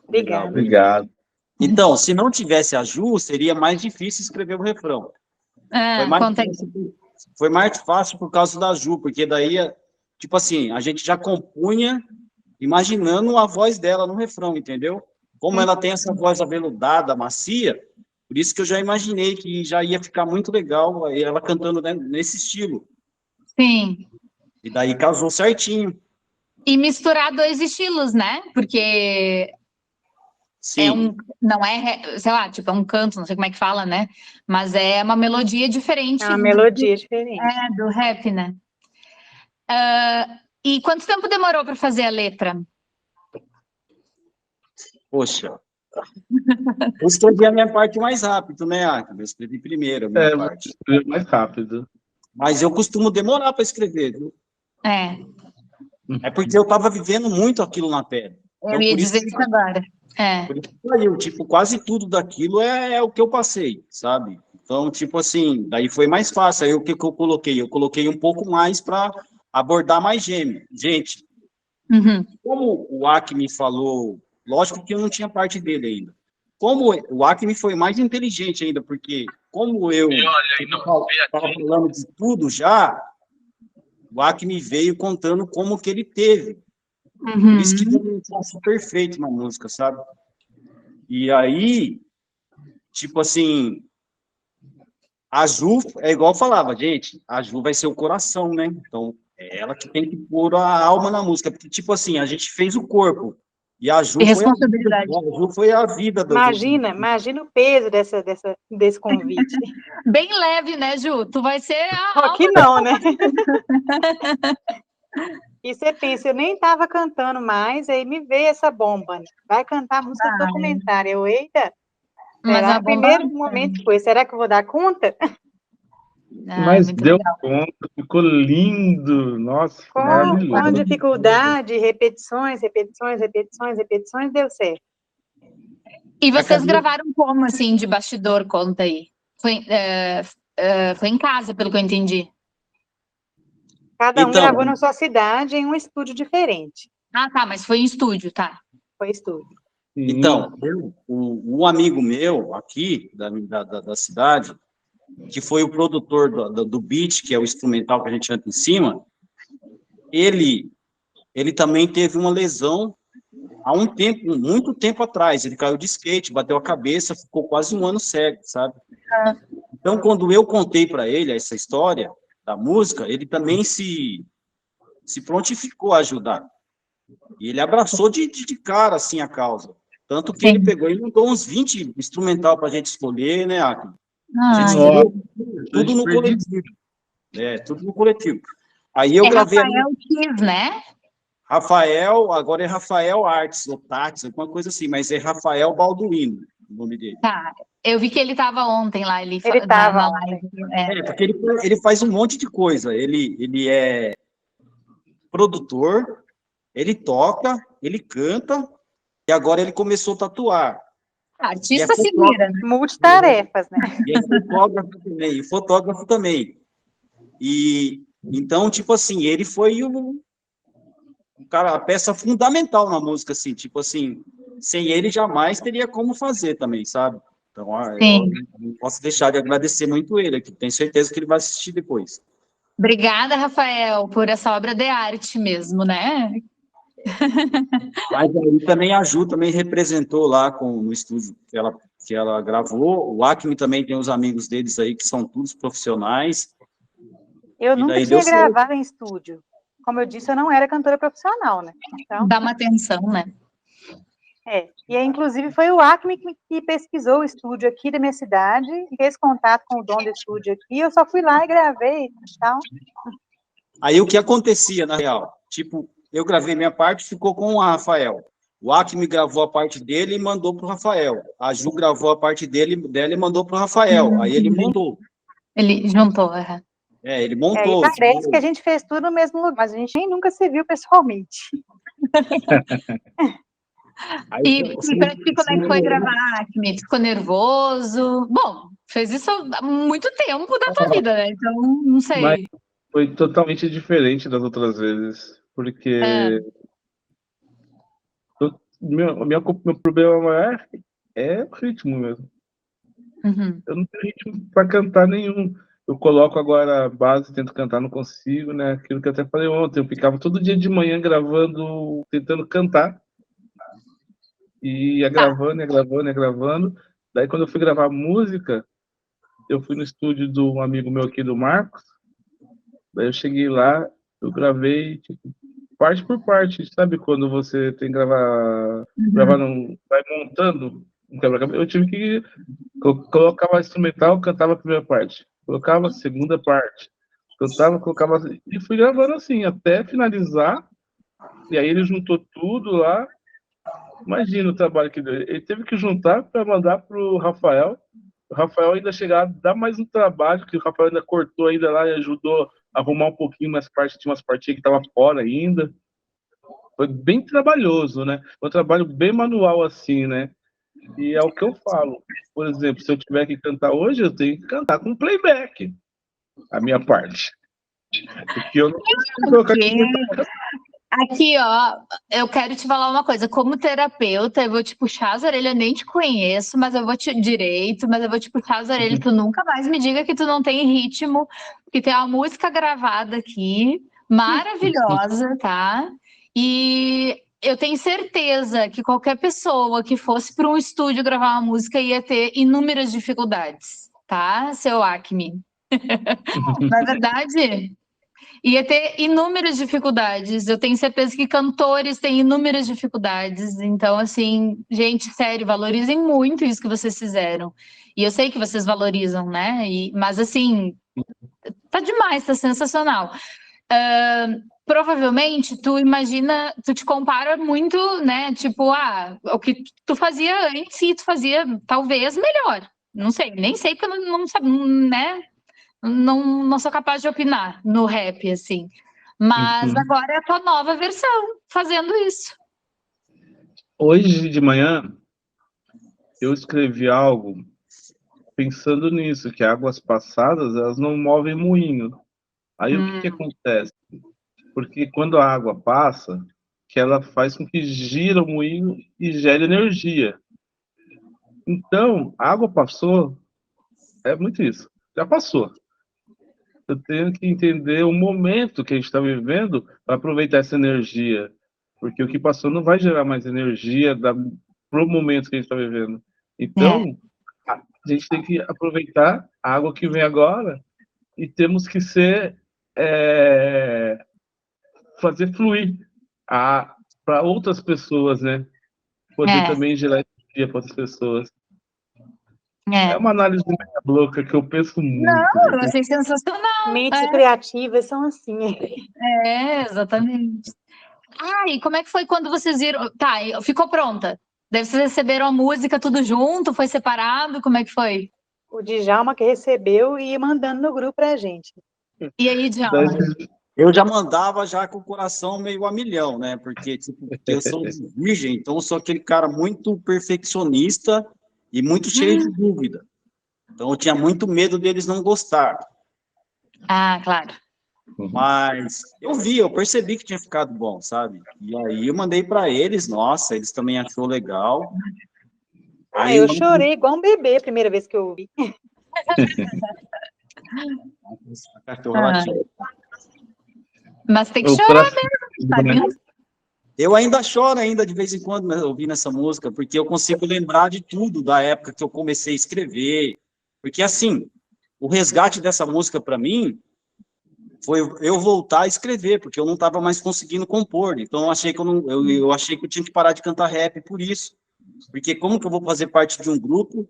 Obrigada. Obrigado. Então, se não tivesse a Ju, seria mais difícil escrever o refrão. Conta aí. Foi mais fácil por causa da Ju, porque daí, tipo assim, a gente já compunha imaginando a voz dela no refrão, entendeu? Como ela tem essa voz aveludada, macia, por isso que eu já imaginei que já ia ficar muito legal ela cantando, né, nesse estilo. Sim. E daí casou certinho. E misturar dois estilos, né? Porque Sim. não é, sei lá, tipo, é um canto, não sei como é que fala, né? Mas é uma melodia diferente. É uma melodia diferente. Do rap, né? E quanto tempo demorou para fazer a letra? Poxa. Eu escrevi a minha parte mais rápido, né, Acme? Eu escrevi primeiro a minha parte. Mais rápido. Mas eu costumo demorar para escrever, viu? É porque eu estava vivendo muito aquilo na pele. Eu então, ia dizer isso agora. Por isso que saiu, tipo, quase tudo daquilo é o que eu passei, sabe? Então, tipo assim, daí foi mais fácil. Aí o que eu coloquei? Eu coloquei um pouco mais para abordar mais gente. Como o Acme falou, lógico que eu não tinha parte dele ainda. Como o Acme foi mais inteligente ainda, porque como eu estava falando de tudo já, o Acme veio contando como que ele teve. Por isso que deu um traço perfeito na música, sabe? E aí, tipo assim, a Ju, é igual eu falava, gente, a Ju vai ser o coração, né? Então, é ela que tem que pôr a alma na música, porque, tipo assim, a gente fez o corpo, e a Ju foi a vida do... Imagina o peso desse convite. Bem leve, né, Ju? Tu vai ser a Aqui não, né? E você pensa, eu nem estava cantando mais, aí me veio essa bomba, né? Vai cantar música documentária. Eu, eita, no primeiro momento foi, será que eu vou dar conta? Mas deu conta, ficou lindo, nossa, maravilhoso. Com dificuldade, repetições, deu certo. E vocês gravaram como, assim, de bastidor, conta aí? Foi em casa, pelo que eu entendi. Cada um gravou na sua cidade em um estúdio diferente. Ah, tá, mas foi em estúdio, tá? Foi estúdio. Então, um amigo meu aqui, da cidade, que foi o produtor do beat, que é o instrumental que a gente anda em cima, ele também teve uma lesão há muito tempo atrás. Ele caiu de skate, bateu a cabeça, ficou quase um ano cego, sabe? Então, quando eu contei para ele essa história da música, ele também se prontificou a ajudar. E ele abraçou de cara, assim, a causa. Tanto que ele pegou e mandou uns 20 instrumental para a gente escolher, né, Acme? A gente escolheu tudo no coletivo. Tudo no coletivo. Aí eu gravei... Rafael Kiss, né? Rafael, agora é Rafael Artes, ou Tatis, alguma coisa assim, mas é Rafael Balduino, o nome dele. Tá, eu vi que ele estava ontem lá, ele estava na live. Porque ele faz um monte de coisa, ele é produtor, ele toca, ele canta, e agora ele começou a tatuar. Artista se vira, né? Multitarefas, né? E é fotógrafo também. E, então, tipo assim, ele foi a peça fundamental na música, assim, tipo assim, sem ele jamais teria como fazer também, sabe? Então, eu não posso deixar de agradecer muito ele, que tenho certeza que ele vai assistir depois. Obrigada, Rafael, por essa obra de arte mesmo, né? Mas aí também a Ju também representou lá no estúdio que ela gravou, o Acme também tem os amigos deles aí, que são todos profissionais. Eu nunca tinha gravado em estúdio. Como eu disse, eu não era cantora profissional, né? Então... Dá uma atenção, né? E aí, inclusive, foi o Acme que pesquisou o estúdio aqui da minha cidade, fez contato com o dono do estúdio aqui, eu só fui lá e gravei e tal. Aí o que acontecia, na real? Tipo, eu gravei minha parte, ficou com o Rafael. O Acme gravou a parte dele e mandou pro Rafael. A Ju gravou a parte dela e mandou pro Rafael. Aí ele montou. Ele juntou, Ele E montou. parece que a gente fez tudo no mesmo lugar, mas a gente nem nunca se viu pessoalmente. E pra ti, como é que foi gravar, Acme? Ficou nervoso? Bom, fez isso há muito tempo da tua vida, né? Então, não sei. Mas foi totalmente diferente das outras vezes, porque meu problema maior é o ritmo mesmo. Uhum. Eu não tenho ritmo para cantar nenhum. Eu coloco agora a base, tento cantar, não consigo, né? Aquilo que eu até falei ontem, eu ficava todo dia de manhã gravando, tentando cantar, e ia gravando, ia gravando, ia gravando. Daí, quando eu fui gravar música, eu fui no estúdio de um amigo meu aqui, do Marcos. Daí eu cheguei lá, eu gravei, tipo, parte por parte, sabe? Quando você tem que gravar, vai montando um quebra-cabeça. Eu tive que colocava a instrumental, cantava a primeira parte, colocava a segunda parte, cantava, colocava, e fui gravando assim, até finalizar. E aí ele juntou tudo lá. Imagina o trabalho que deu. Ele teve que juntar para mandar pro Rafael. O Rafael ainda chegar a dar mais um trabalho, que o Rafael ainda cortou ainda lá e ajudou a arrumar um pouquinho mais partes, tinha umas partinhas que estavam fora ainda. Foi bem trabalhoso, né? Foi um trabalho bem manual assim, né? E é o que eu falo. Por exemplo, se eu tiver que cantar hoje, eu tenho que cantar com playback, a minha parte. Porque eu não consigo colocar Aqui, ó, eu quero te falar uma coisa. Como terapeuta, eu vou te puxar as orelhas, eu nem te conheço, mas eu vou te mas eu vou te puxar as orelhas. Tu nunca mais me diga que tu não tem ritmo, que tem uma música gravada aqui, maravilhosa, tá? E eu tenho certeza que qualquer pessoa que fosse para um estúdio gravar uma música ia ter inúmeras dificuldades, tá, seu Acme? Na verdade, ia ter inúmeras dificuldades. Eu tenho certeza que cantores têm inúmeras dificuldades. Então, assim, gente, sério, valorizem muito isso que vocês fizeram. E eu sei que vocês valorizam, né? Mas, assim, tá demais, tá sensacional. Provavelmente, tu te compara muito, né? Tipo, o que tu fazia antes e tu fazia talvez melhor. Não sei, nem sei porque eu não sabe, né? Não sou capaz de opinar no rap, assim. Mas agora é a tua nova versão fazendo isso. Hoje de manhã, eu escrevi algo pensando nisso, que águas passadas, elas não movem moinho. Aí o que acontece? Porque quando a água passa, que ela faz com que gira o moinho e gere energia. Então, a água passou, é muito isso. Já passou. Eu tenho que entender o momento que a gente está vivendo para aproveitar essa energia. Porque o que passou não vai gerar mais energia para o momento que a gente está vivendo. Então, a gente tem que aproveitar a água que vem agora e temos que fazer fluir para outras pessoas, né? Poder também gerar energia para outras pessoas. É uma análise meio louca que eu penso muito. Não, eu achei sensacional. Mentes criativas são assim. Exatamente. E como é que foi quando vocês viram? Tá, ficou pronta. Daí vocês receberam a música tudo junto? Foi separado? Como é que foi? O Djalma que recebeu e ia mandando no grupo pra gente. E aí, Djalma? Eu já mandava já com o coração meio a milhão, né? Porque tipo, eu sou virgem, então eu sou aquele cara muito perfeccionista e muito cheio de dúvida. Então eu tinha muito medo deles não gostar. Claro. Mas eu percebi que tinha ficado bom, sabe? E aí eu mandei para eles, nossa, eles também achou legal. Aí eu chorei igual um bebê a primeira vez que eu ouvi. Mas tem que chorar mesmo, sabe? Eu ainda choro ainda de vez em quando, né, ouvindo essa música, porque eu consigo lembrar de tudo da época que eu comecei a escrever. Porque, assim, o resgate dessa música, para mim, foi eu voltar a escrever, porque eu não estava mais conseguindo compor. Então, eu achei que eu achei que eu tinha que parar de cantar rap por isso. Porque como que eu vou fazer parte de um grupo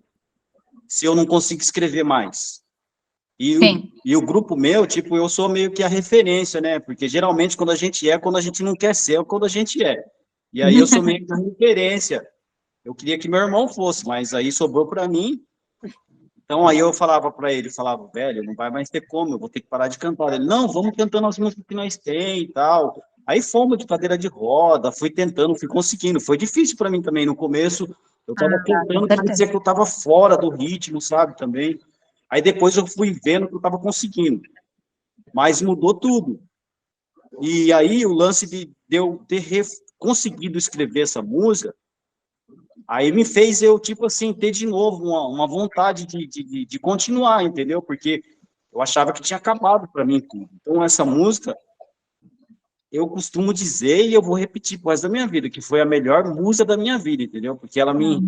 se eu não consigo escrever mais? E o grupo meu, tipo, eu sou meio que a referência, né? Porque geralmente quando a gente não quer ser, é quando a gente é. E aí eu sou meio que a referência. Eu queria que meu irmão fosse, mas aí sobrou para mim. Então aí eu falava para ele, velho, não vai mais ter como, eu vou ter que parar de cantar. Ele, não, vamos cantando as músicas que nós tem e tal. Aí fomos de cadeira de roda, fui tentando, fui conseguindo. Foi difícil para mim também no começo. Eu tava tentando, parecia que eu tava fora do ritmo, sabe, também. Aí depois eu fui vendo que eu tava conseguindo. Mas mudou tudo. E aí o lance de eu ter conseguido escrever essa música, aí me fez eu, tipo assim, ter de novo uma vontade de continuar, entendeu? Porque eu achava que tinha acabado para mim tudo. Então, essa música, eu costumo dizer, e eu vou repetir pro resto da minha vida, que foi a melhor música da minha vida, entendeu? Porque ela me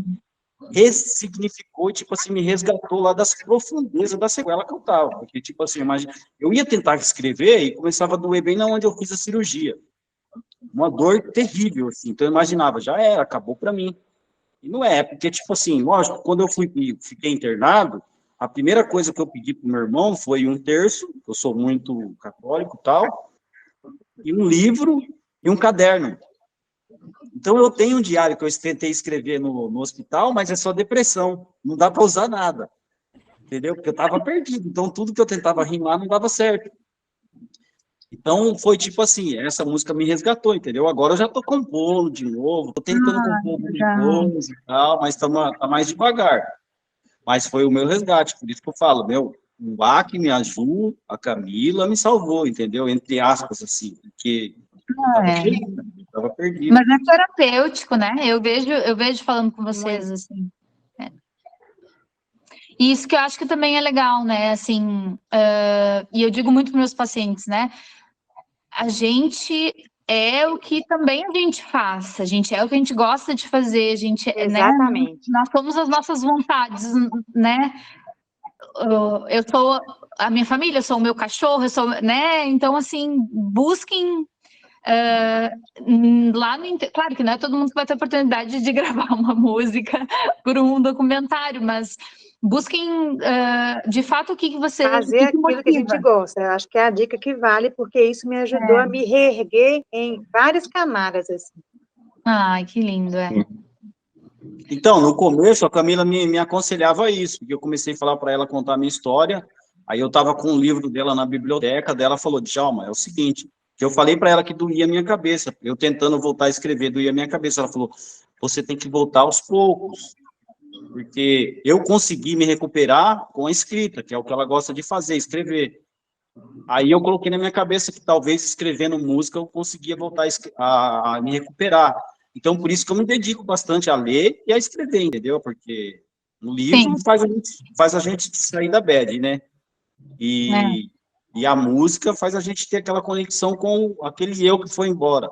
ressignificou e, tipo assim, me resgatou lá das profundezas da sequela que eu tava. Porque, tipo assim, imagina, eu ia tentar escrever e começava a doer bem na onde eu fiz a cirurgia. Uma dor terrível, assim. Então, eu imaginava, já era, acabou para mim. E não é, porque, tipo assim, lógico, quando eu fiquei internado, a primeira coisa que eu pedi pro meu irmão foi um terço, eu sou muito católico e tal, e um livro e um caderno. Então, eu tenho um diário que eu tentei escrever no hospital, mas é só depressão, não dá para usar nada, entendeu? Porque eu estava perdido, então tudo que eu tentava rimar não dava certo. Então, foi tipo assim, essa música me resgatou, entendeu? Agora eu já tô compondo de novo, tô tentando compor alguma coisa e tal, mas tá mais devagar. Mas foi o meu resgate, por isso que eu falo, o Acme, a Ju, a Camila me salvou, entendeu? Entre aspas, assim, porque tava perdido. Mas é terapêutico, né? Eu vejo falando com vocês, assim. E isso que eu acho que também é legal, né? Assim, e eu digo muito para meus pacientes, né? A gente é o que também a gente faz, a gente é o que a gente gosta de fazer, a gente, Exatamente. né? Nós somos as nossas vontades, né? Eu sou a minha família, eu sou o meu cachorro, eu sou, né? Então, assim, busquem lá no... Claro que não é todo mundo que vai ter oportunidade de gravar uma música por um documentário, mas busquem, de fato, o que você... Fazer aquilo que a gente gosta. Eu acho que é a dica que vale, porque isso me ajudou a me reerguer em várias camadas, assim. Ai, que lindo, Então, no começo, a Camila me aconselhava isso, porque eu comecei a falar para ela contar a minha história, aí eu estava com um livro dela na biblioteca, dela falou, Djalma, é o seguinte, que eu falei para ela que doía a minha cabeça, eu tentando voltar a escrever, doía a minha cabeça, ela falou, você tem que voltar aos poucos, porque eu consegui me recuperar com a escrita, que é o que ela gosta de fazer, escrever. Aí eu coloquei na minha cabeça que talvez escrevendo música eu conseguia voltar a me recuperar. Então, por isso que eu me dedico bastante a ler e a escrever, entendeu? Porque o livro faz a gente sair da bad, né? E a música faz a gente ter aquela conexão com aquele eu que foi embora.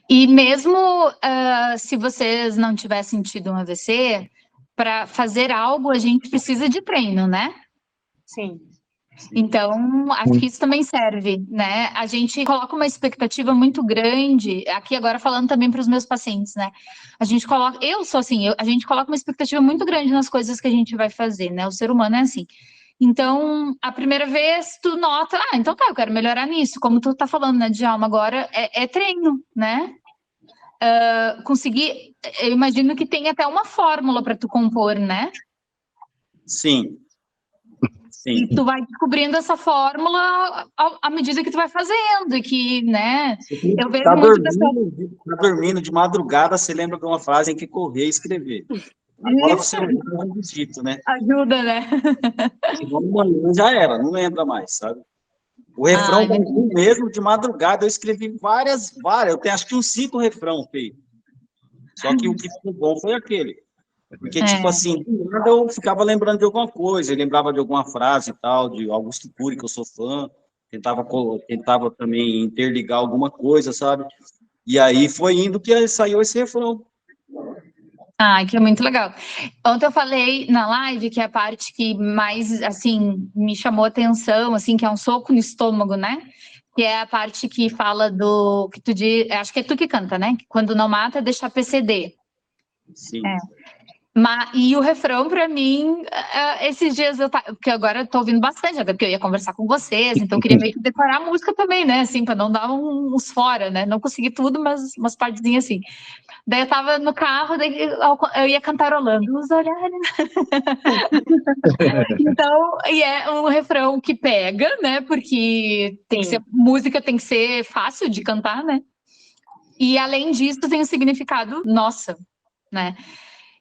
E mesmo se vocês não tivessem tido um AVC, para fazer algo a gente precisa de treino, né? Sim. Então, acho que isso também serve, né? A gente coloca uma expectativa muito grande, aqui agora falando também para os meus pacientes, né? A gente coloca, eu sou assim, a gente coloca uma expectativa muito grande nas coisas que a gente vai fazer, né? O ser humano é assim. Então, a primeira vez tu nota, então tá, eu quero melhorar nisso, como tu tá falando, né, Djalma, agora é treino, né? Conseguir, eu imagino que tem até uma fórmula para tu compor, né? Sim. E tu vai descobrindo essa fórmula à medida que tu vai fazendo, e que, né? Eu vejo Tá dormindo de madrugada, você lembra de uma frase em que correr e escrever. Agora você não é dito, né? Ajuda, né? Já era, não lembra mais, sabe? O refrão mesmo, de madrugada, eu escrevi várias, eu tenho acho que uns 5 refrão feito. Só que o que ficou bom foi aquele. Porque, tipo assim, do nada eu ficava lembrando de alguma coisa, eu lembrava de alguma frase e tal, de Augusto Cury, que eu sou fã, tentava também interligar alguma coisa, sabe? E aí foi indo que saiu esse refrão. Ah, que é muito legal. Ontem eu falei na live que a parte que mais, assim, me chamou a atenção, assim, que é um soco no estômago, né? Que é a parte que fala do... que tu diz, acho que é tu que canta, né? Que quando não mata, deixa PCD. Sim. E o refrão, para mim, esses dias porque agora eu tô ouvindo bastante, até porque eu ia conversar com vocês, então eu queria meio que decorar a música também, né? Assim, para não dar uns fora, né? Não consegui tudo, mas umas partezinhas assim. Daí eu tava no carro, daí eu ia cantarolando, os olhares. Então, e é um refrão que pega, né? Porque tem que ser, música tem que ser fácil de cantar, né? E além disso, tem um significado nossa, né?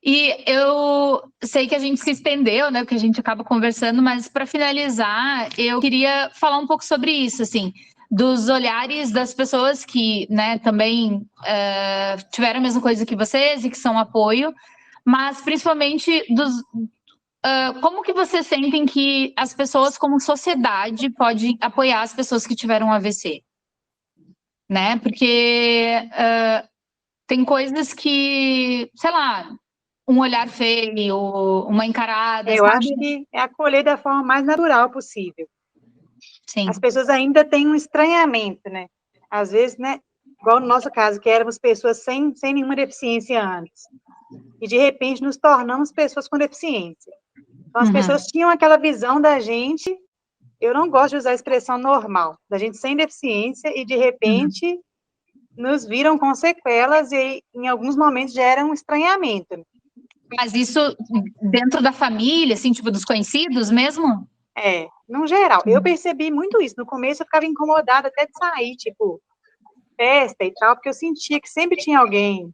E eu sei que a gente se estendeu, né? Porque a gente acaba conversando, mas para finalizar, eu queria falar um pouco sobre isso, assim, dos olhares das pessoas que, né, também tiveram a mesma coisa que vocês e que são apoio, mas principalmente como que vocês sentem que as pessoas, como sociedade, pode apoiar as pessoas que tiveram AVC, né? Porque tem coisas que, sei lá, um olhar feio, uma encarada, Eu sabe? acho que é acolher da forma mais natural possível. Sim. As pessoas ainda têm um estranhamento, né? Às vezes, né? Igual no nosso caso, que éramos pessoas sem nenhuma deficiência antes. E, de repente, nos tornamos pessoas com deficiência. Então, as pessoas tinham aquela visão da gente, eu não gosto de usar a expressão normal, da gente sem deficiência, e, de repente, nos viram com sequelas e, em alguns momentos, gera um estranhamento. Mas isso dentro da família, assim, tipo, dos conhecidos mesmo? No geral. Eu percebi muito isso. No começo eu ficava incomodada até de sair, tipo, festa e tal, porque eu sentia que sempre tinha alguém.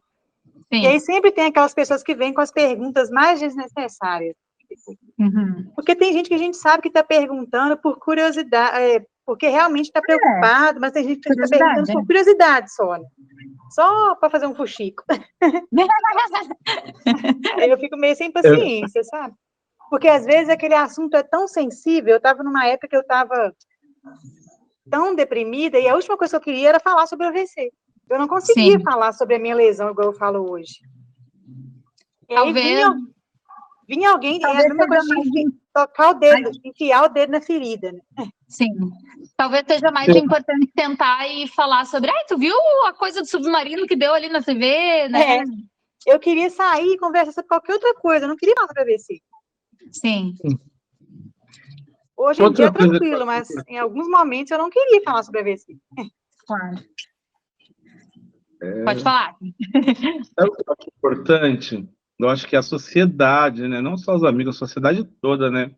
Sim. E aí sempre tem aquelas pessoas que vêm com as perguntas mais desnecessárias. Porque tem gente que a gente sabe que está perguntando por curiosidade, porque realmente está preocupado, mas tem gente que está perguntando por curiosidade só, né? Só para fazer um fuxico. Aí eu fico meio sem paciência, sabe? Porque, às vezes, aquele assunto é tão sensível. Eu estava numa época que eu estava tão deprimida, e a última coisa que eu queria era falar sobre o AVC. Eu não conseguia falar sobre a minha lesão, igual eu falo hoje. E talvez, aí vinha alguém, e a mesma coisa de tocar o dedo, enfiar o dedo na ferida, né? Sim. Talvez seja mais importante tentar e falar sobre, tu viu a coisa do submarino que deu ali na TV, né? Eu queria sair e conversar sobre qualquer outra coisa, eu não queria falar sobre AVC. Sim. Hoje em dia é tranquilo, mas em alguns momentos eu não queria falar sobre AVC. Claro. Pode falar. Sabe o que eu acho importante? Eu acho que a sociedade, né? Não só os amigos, a sociedade toda, né?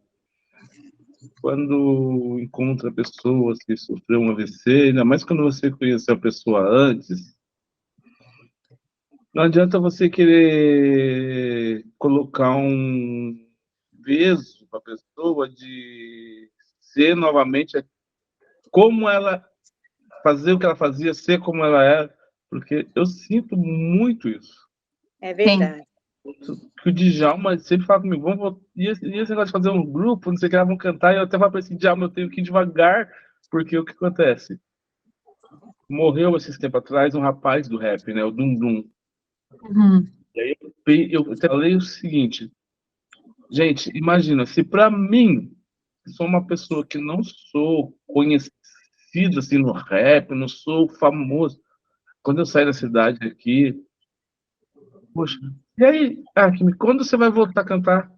Quando encontra pessoas que sofreram um AVC, ainda mais quando você conheceu a pessoa antes, não adianta você querer colocar um peso para a pessoa de ser novamente como ela, fazer o que ela fazia, ser como ela era, porque eu sinto muito isso. É verdade. Que o Djalma sempre fala comigo, e esse negócio de fazer um grupo, não sei o que, vão cantar, e eu até falo para esse Djalma, eu tenho que ir devagar, porque o que acontece? Morreu esses tempos atrás um rapaz do rap, né, o Dum Dum. E aí eu falei o seguinte, gente, imagina, se para mim, que sou uma pessoa que não sou conhecido assim no rap, não sou famoso, quando eu saí da cidade aqui, poxa, e aí, quando você vai voltar a cantar?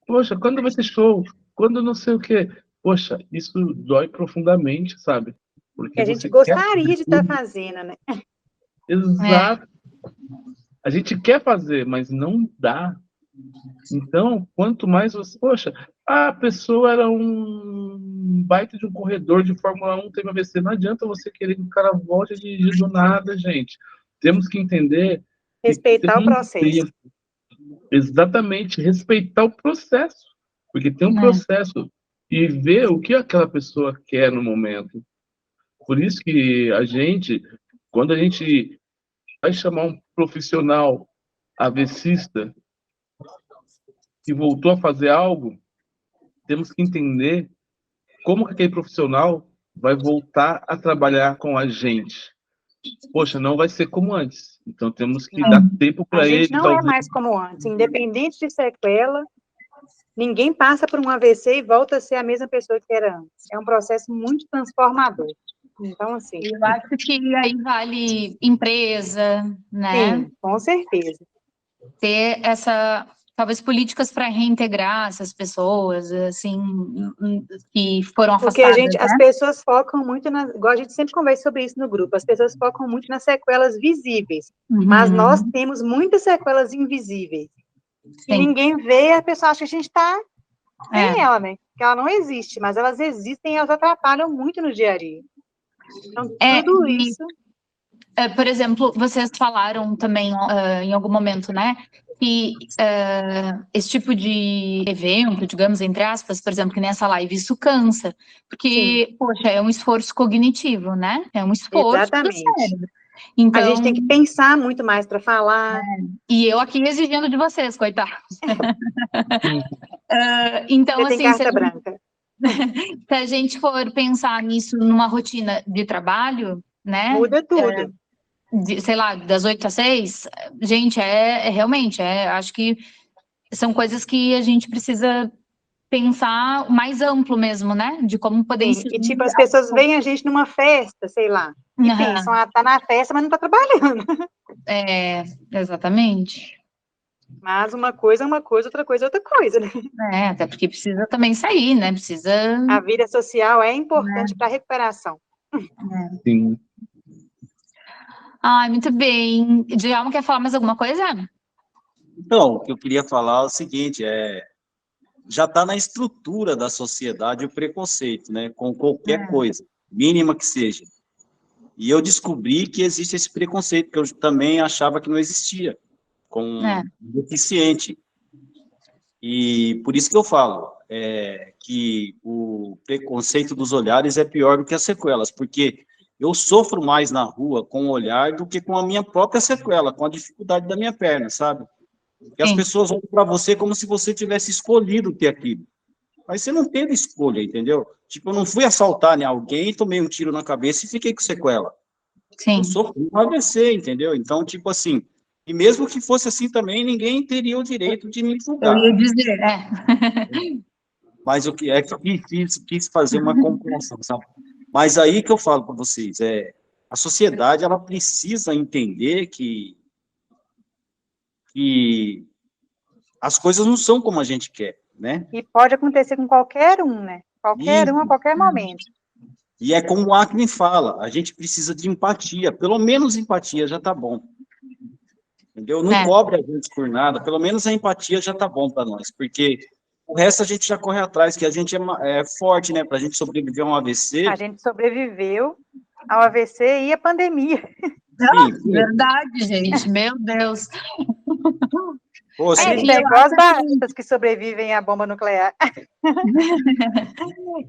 Poxa, quando vai ter show? Quando não sei o quê? Poxa, isso dói profundamente, sabe? Porque a gente gostaria de estar fazendo, né? Exato. A gente quer fazer, mas não dá. Então, quanto mais você... Poxa, a pessoa era um baita de um corredor de Fórmula 1, teve AVC. Não adianta você querer que o cara volte a dirigir do nada, gente. Temos que entender... Respeitar o processo. Exatamente, respeitar o processo. Porque tem um processo. E ver o que aquela pessoa quer no momento. Por isso que quando a gente vai chamar um profissional AVCista que voltou a fazer algo, temos que entender como que aquele profissional vai voltar a trabalhar com a gente. poxa, não vai ser como antes. Então temos que dar tempo para A ele, gente não é talvez. mais como antes, independente de sequela, ninguém passa por um AVC e volta a ser a mesma pessoa que era antes. É um processo muito transformador. Então, assim, Eu acho que aí vale empresa, né? sim, com certeza. Ter talvez políticas para reintegrar essas pessoas, assim, que foram Porque afastadas, as né? pessoas focam muito, igual a gente sempre conversa sobre isso no grupo, as pessoas focam muito nas sequelas visíveis, mas nós Uhum, temos muitas sequelas invisíveis. E sim. ninguém vê, a pessoa acha que a gente está sem É. ela, né? Que ela não existe, mas elas existem e elas atrapalham muito no dia a dia. Então, tudo E, isso... por exemplo, vocês falaram também em algum momento, né, que esse tipo de evento, digamos, entre aspas, por exemplo, que nessa live, isso cansa, porque, poxa, é um esforço cognitivo, né? É um esforço do Exatamente. cérebro. A gente Então, tem que pensar muito mais para falar. e eu aqui exigindo de vocês, coitados. Então, Você tem assim, carta branca. se a gente for pensar nisso numa rotina de trabalho, né? Muda tudo. Sei lá, das 8 às 6, gente, realmente, acho que são coisas que a gente precisa pensar mais amplo mesmo, né? De como poder Sim. E, tipo, incidir. as pessoas veem a gente numa festa, sei lá, e Aham, pensam, tá na festa, mas não tá trabalhando. exatamente. Mas uma coisa é uma coisa, outra coisa é outra coisa, né? Até porque precisa também sair, né? Precisa. A vida social é importante para a recuperação. Sim. Ai, muito bem. Djalma, quer falar mais alguma coisa? Então, o que eu queria falar é o seguinte, já está na estrutura da sociedade o preconceito, né, com qualquer coisa, mínima que seja. E eu descobri que existe esse preconceito, que eu também achava que não existia, com deficiente. E por isso que eu falo que o preconceito dos olhares é pior do que as sequelas, porque eu sofro mais na rua com o olhar do que com a minha própria sequela, com a dificuldade da minha perna, sabe? Porque as Sim. pessoas olham para você como se você tivesse escolhido ter aquilo. Mas você não teve escolha, entendeu? Tipo, eu não fui assaltar em alguém, tomei um tiro na cabeça e fiquei com sequela. Sim. Eu sofri um AVC, entendeu? Então, tipo assim, e mesmo que fosse assim também, ninguém teria o direito de me Eu julgar. ia dizer, Mas o que é que eu quis fazer uma comparação, sabe? Mas aí que eu falo para vocês, a sociedade, ela precisa entender que as coisas não são como a gente quer, né? E pode acontecer com qualquer um, né? Qualquer um, a qualquer momento. E é como o Acme fala, a gente precisa de empatia, pelo menos empatia já tá bom. Entendeu? Não cobre a gente por nada, pelo menos a empatia já tá bom para nós, porque o resto a gente já corre atrás, que a gente é forte, né, para a gente sobreviver a um AVC. A gente sobreviveu ao AVC e à pandemia. Sim, verdade, gente, meu Deus. Pô, A gente é igual as baratas que sobrevivem à bomba nuclear.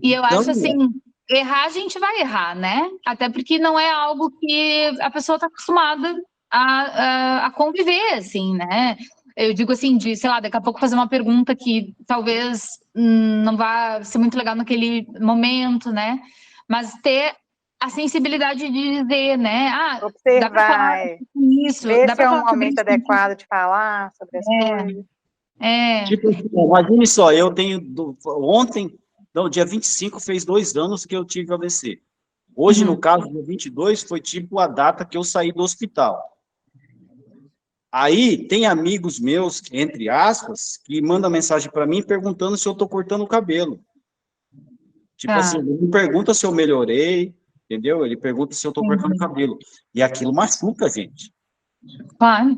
E eu acho Então, assim, errar a gente vai errar, né? Até porque não é algo que a pessoa está acostumada a conviver, assim, né? Eu digo assim, sei lá, daqui a pouco fazer uma pergunta que talvez não vá ser muito legal naquele momento, né? Mas ter a sensibilidade de dizer, né? Observar, dá para falar isso, ver dá se é para um falar sobre momento isso. adequado de falar sobre as coisas. Tipo, imagine só, eu tenho, ontem, não, dia 25 fez 2 anos que eu tive AVC. Hoje, no caso, dia 22, foi tipo a data que eu saí do hospital. Aí, tem amigos meus, entre aspas, que mandam mensagem para mim perguntando se eu tô cortando o cabelo. Tipo assim, ele me pergunta se eu melhorei, entendeu? Ele pergunta se eu tô cortando o cabelo. E aquilo machuca a gente. Claro.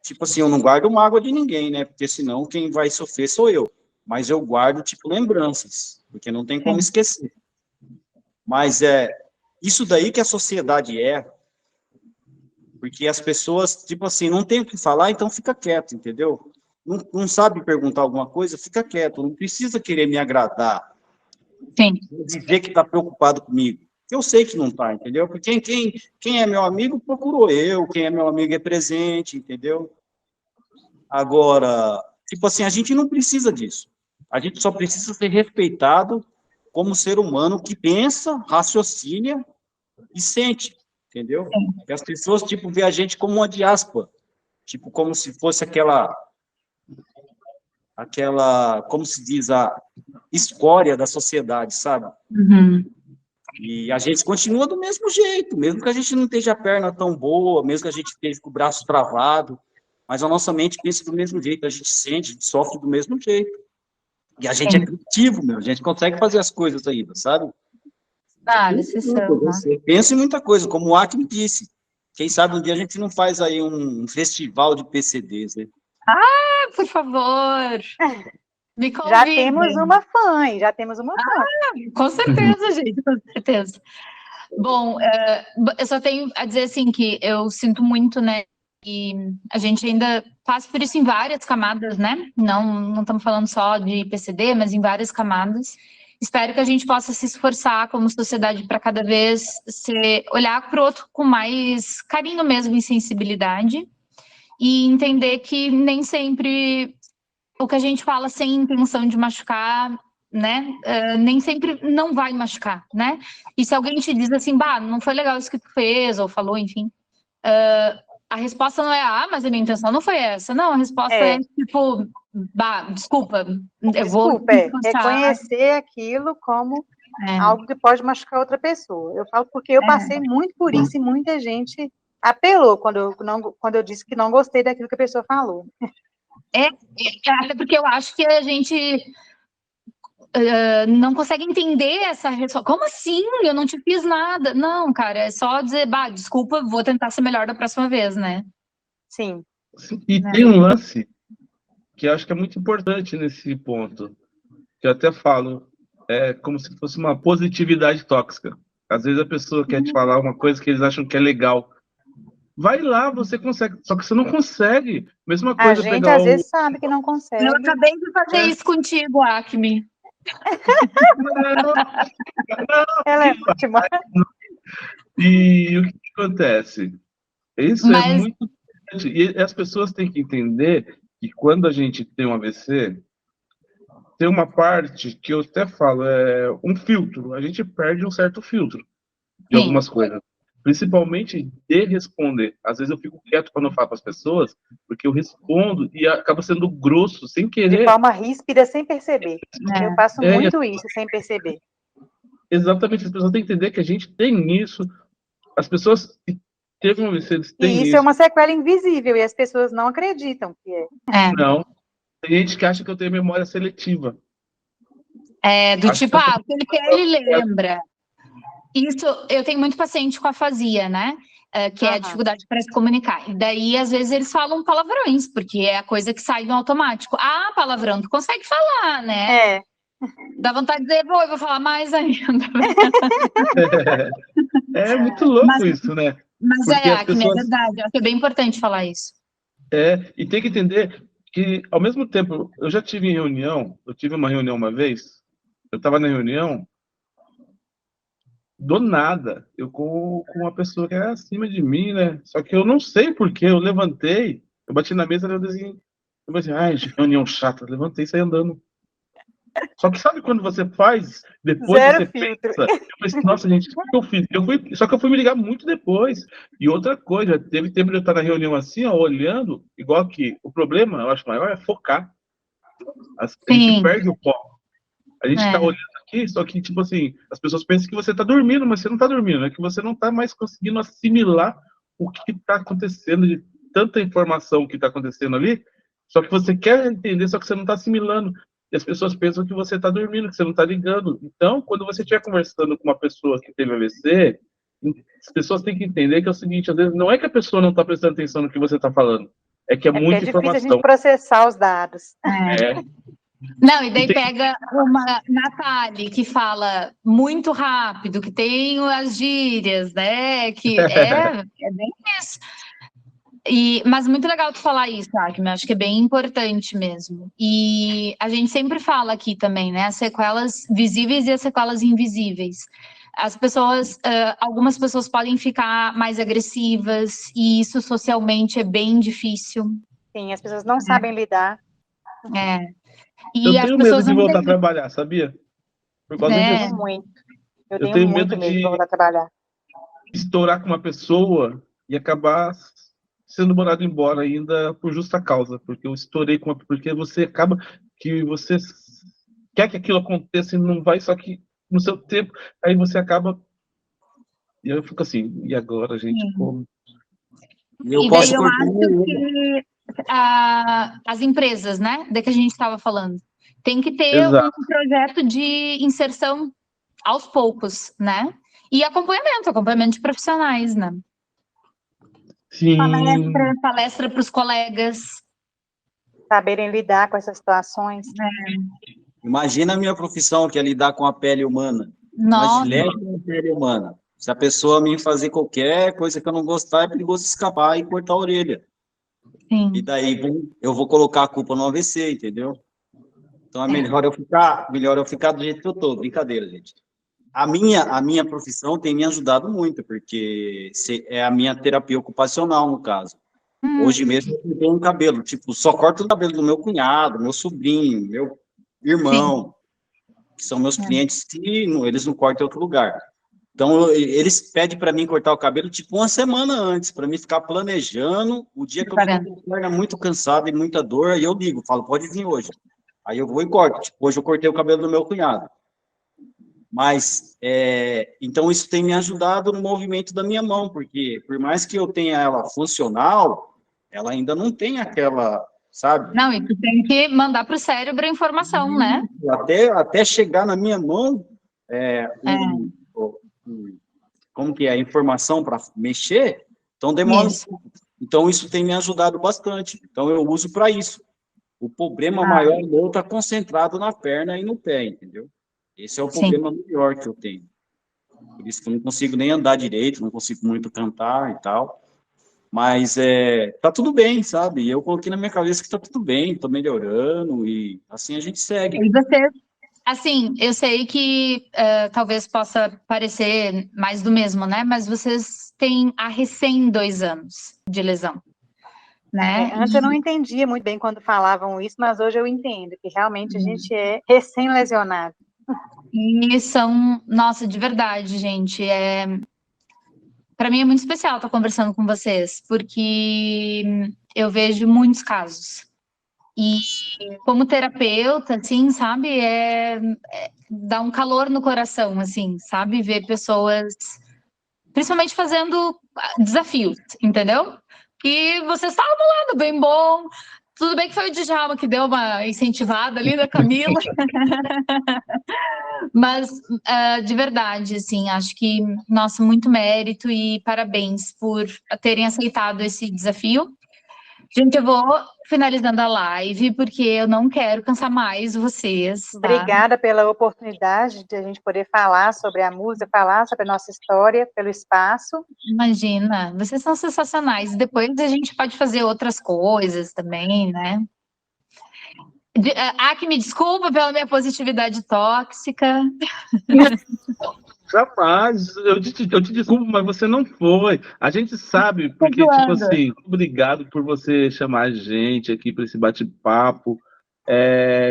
Tipo assim, eu não guardo mágoa de ninguém, né? Porque senão quem vai sofrer sou eu. Mas eu guardo, tipo, lembranças, porque não tem como esquecer. Mas isso daí que a sociedade porque as pessoas, tipo assim, não tem o que falar, então fica quieto, entendeu? Não sabe perguntar alguma coisa, fica quieto. Não precisa querer me agradar. Sim. Dizer que está preocupado comigo. Eu sei que não está, entendeu? Porque quem é meu amigo procurou eu, quem é meu amigo é presente, entendeu? Agora, tipo assim, a gente não precisa disso. A gente só precisa ser respeitado como ser humano que pensa, raciocina e sente. entendeu? Porque as pessoas, tipo, vê a gente como uma diáspora, tipo, como se fosse aquela, como se diz, a escória da sociedade, sabe? Uhum. E a gente continua do mesmo jeito, mesmo que a gente não esteja a perna tão boa, mesmo que a gente esteja com o braço travado, mas a nossa mente pensa do mesmo jeito, a gente sente, a gente sofre do mesmo jeito. E a gente é Sim. criativo, meu, a gente consegue fazer as coisas ainda, sabe? Ah, vocês são, né? Você pensa em muita coisa, como o Acme disse. Quem sabe um dia a gente não faz aí um festival de PCDs, né? Por favor, me Já temos convidem. uma fã, hein? Já temos uma fã. Com certeza, gente, com certeza. Bom, eu só tenho a dizer assim que eu sinto muito, né? E a gente ainda passa por isso em várias camadas, né? Não estamos falando só de PCD, mas em várias camadas. Espero que a gente possa se esforçar como sociedade para cada vez olhar para o outro com mais carinho mesmo e sensibilidade e entender que nem sempre o que a gente fala sem intenção de machucar, né? Nem sempre não vai machucar, né? E se alguém te diz assim, bah, não foi legal isso que tu fez, ou falou, enfim, a resposta não é, mas a minha intenção não foi essa. Não, a resposta é tipo, bah, desculpa, eu vou Desculpa, reconhecer aquilo como algo que pode machucar outra pessoa. Eu falo porque eu passei muito por isso e muita gente apelou quando eu disse que não gostei daquilo que a pessoa falou. Até porque eu acho que a gente não consegue entender essa resposta. Como assim? Eu não te fiz nada. Não, cara, é só dizer, bah, desculpa, vou tentar ser melhor da próxima vez, né? Sim. E tem um lance que eu acho que é muito importante nesse ponto, que eu até falo, é como se fosse uma positividade tóxica. Às vezes a pessoa quer te falar uma coisa que eles acham que é legal. Vai lá, você consegue. Só que você não consegue. Mesma coisa A gente pegar às vezes sabe que não consegue. Eu acabei de fazer isso contigo, Acme. Ela é ótima. E o que acontece? Isso é muito importante. E as pessoas têm que entender que quando a gente tem um AVC, tem uma parte que eu até falo, é um filtro. A gente perde um certo filtro de algumas coisas. Principalmente de responder. Às vezes eu fico quieto quando eu falo para as pessoas, porque eu respondo e acaba sendo grosso, sem querer. De forma ríspida, sem perceber. Eu faço muito isso, sem perceber. Exatamente, as pessoas têm que entender que a gente tem isso. As pessoas que teve um AVC, eles têm E isso é uma sequela invisível, e as pessoas não acreditam que é. Não. Tem gente que acha que eu tenho memória seletiva. Tipo, o que ele quer, ele lembra. Isso, eu tenho muito paciente com afasia, né? Que é a dificuldade para se comunicar. E daí, às vezes, eles falam palavrões, porque é a coisa que sai no automático. Ah, palavrão, tu consegue falar, né? Dá vontade de dizer, eu vou falar mais ainda. É muito louco isso, né? Mas porque Acme, é verdade. Acho que é bem importante falar isso. E tem que entender que, ao mesmo tempo, eu já tive em reunião, eu tive uma reunião uma vez, eu estava na reunião, do nada, eu com uma pessoa que era acima de mim, né? Só que eu não sei porquê, eu levantei, eu bati na mesa, eu pensei, ai, reunião chata, levantei e saí andando. Só que sabe quando você faz, depois Zero você filtro. pensa, eu pensei, nossa, gente, o que eu fiz? Só que eu fui me ligar muito depois. E outra coisa, teve tempo de eu estar na reunião assim, ó, olhando, igual que o problema, eu acho maior, é focar. A gente perde o foco. A gente está olhando aqui, só que, tipo assim, as pessoas pensam que você está dormindo, mas você não está dormindo, é que você não está mais conseguindo assimilar o que está acontecendo, de tanta informação que está acontecendo ali, só que você quer entender, só que você não está assimilando. E as pessoas pensam que você está dormindo, que você não está ligando. Então, quando você estiver conversando com uma pessoa que teve AVC, as pessoas têm que entender que é o seguinte, às vezes não é que a pessoa não está prestando atenção no que você está falando, é que é muita informação. É difícil a gente processar os dados. Não, e daí pega uma Natália que fala muito rápido, que tem as gírias, né? Que é bem isso. Mas muito legal tu falar isso, Acme, acho que é bem importante mesmo. E a gente sempre fala aqui também, né? As sequelas visíveis e as sequelas invisíveis. As pessoas, algumas pessoas podem ficar mais agressivas, e isso socialmente é bem difícil. Sim, as pessoas não sabem lidar. E eu tenho medo de voltar a trabalhar, sabia? Por causa disso. Muito. Eu tenho muito medo de voltar a trabalhar. estourar com uma pessoa e acabar sendo mandado embora ainda por justa causa, porque eu estourei com uma... Porque você acaba que você quer que aquilo aconteça e não vai, só que no seu tempo, aí você acaba... E eu fico assim, e agora, gente, como? Eu E daí posso eu cortar acho que as empresas, né, da que a gente estava falando, tem que ter um Exato. projeto de inserção aos poucos, né? E acompanhamento de profissionais, né? Sim, Palestra para os colegas. Saberem lidar com essas situações. Imagina a minha profissão, que é lidar com a pele humana. Uma Nossa, gilete com a pele humana. Se a pessoa me fazer qualquer coisa que eu não gostar, é perigoso escapar e cortar a orelha. sim. E daí eu vou colocar a culpa no AVC, entendeu? Então é melhor eu ficar do jeito que eu tô. Brincadeira, gente. A minha profissão tem me ajudado muito, porque é a minha terapia ocupacional, no caso. Hoje mesmo eu tenho um cabelo, tipo, só corto o cabelo do meu cunhado, meu sobrinho, meu irmão, que são meus clientes, que eles não cortam em outro lugar. Então, eles pedem para mim cortar o cabelo, tipo, uma semana antes, para mim ficar planejando o dia que eu estou com a perna muito cansada e muita dor, aí eu ligo, falo, pode vir hoje. Aí eu vou e corto. Tipo, hoje eu cortei o cabelo do meu cunhado. Mas, então, isso tem me ajudado no movimento da minha mão, porque por mais que eu tenha ela funcional, ela ainda não tem aquela, sabe? Não, e tu tem que mandar para o cérebro a informação, né? Até chegar na minha mão, como que é, a informação para mexer, então demora um pouco. Então, isso tem me ajudado bastante. Então, eu uso para isso. O problema maior meu está concentrado na perna e no pé, entendeu? Esse é o problema maior que eu tenho. Por isso que eu não consigo nem andar direito, não consigo muito cantar e tal. Mas tá tudo bem, sabe? Eu coloquei na minha cabeça que tá tudo bem, tô melhorando e assim a gente segue. E você, assim, eu sei que talvez possa parecer mais do mesmo, né? Mas vocês têm há recém 2 anos de lesão, né? Antes eu não entendia muito bem quando falavam isso, mas hoje eu entendo que realmente a gente é recém-lesionado. E são, nossa, de verdade, gente, para mim é muito especial estar conversando com vocês, porque eu vejo muitos casos. E como terapeuta, assim, sabe, dá um calor no coração, assim, sabe, ver pessoas, principalmente fazendo desafios, entendeu? E vocês estavam lá no Bem Bom, tudo bem que foi o Djalma que deu uma incentivada ali da Camila, mas de verdade, assim, acho que, nossa, muito mérito e parabéns por terem aceitado esse desafio. Gente, eu vou finalizando a live, porque eu não quero cansar mais vocês, tá? Obrigada pela oportunidade de a gente poder falar sobre a música, falar sobre a nossa história, pelo espaço. Imagina, vocês são sensacionais. Depois a gente pode fazer outras coisas também, né? Que me desculpa pela minha positividade tóxica. Jamais. Eu te desculpo, mas você não foi. A gente sabe, porque, tipo assim, obrigado por você chamar a gente aqui para esse bate-papo.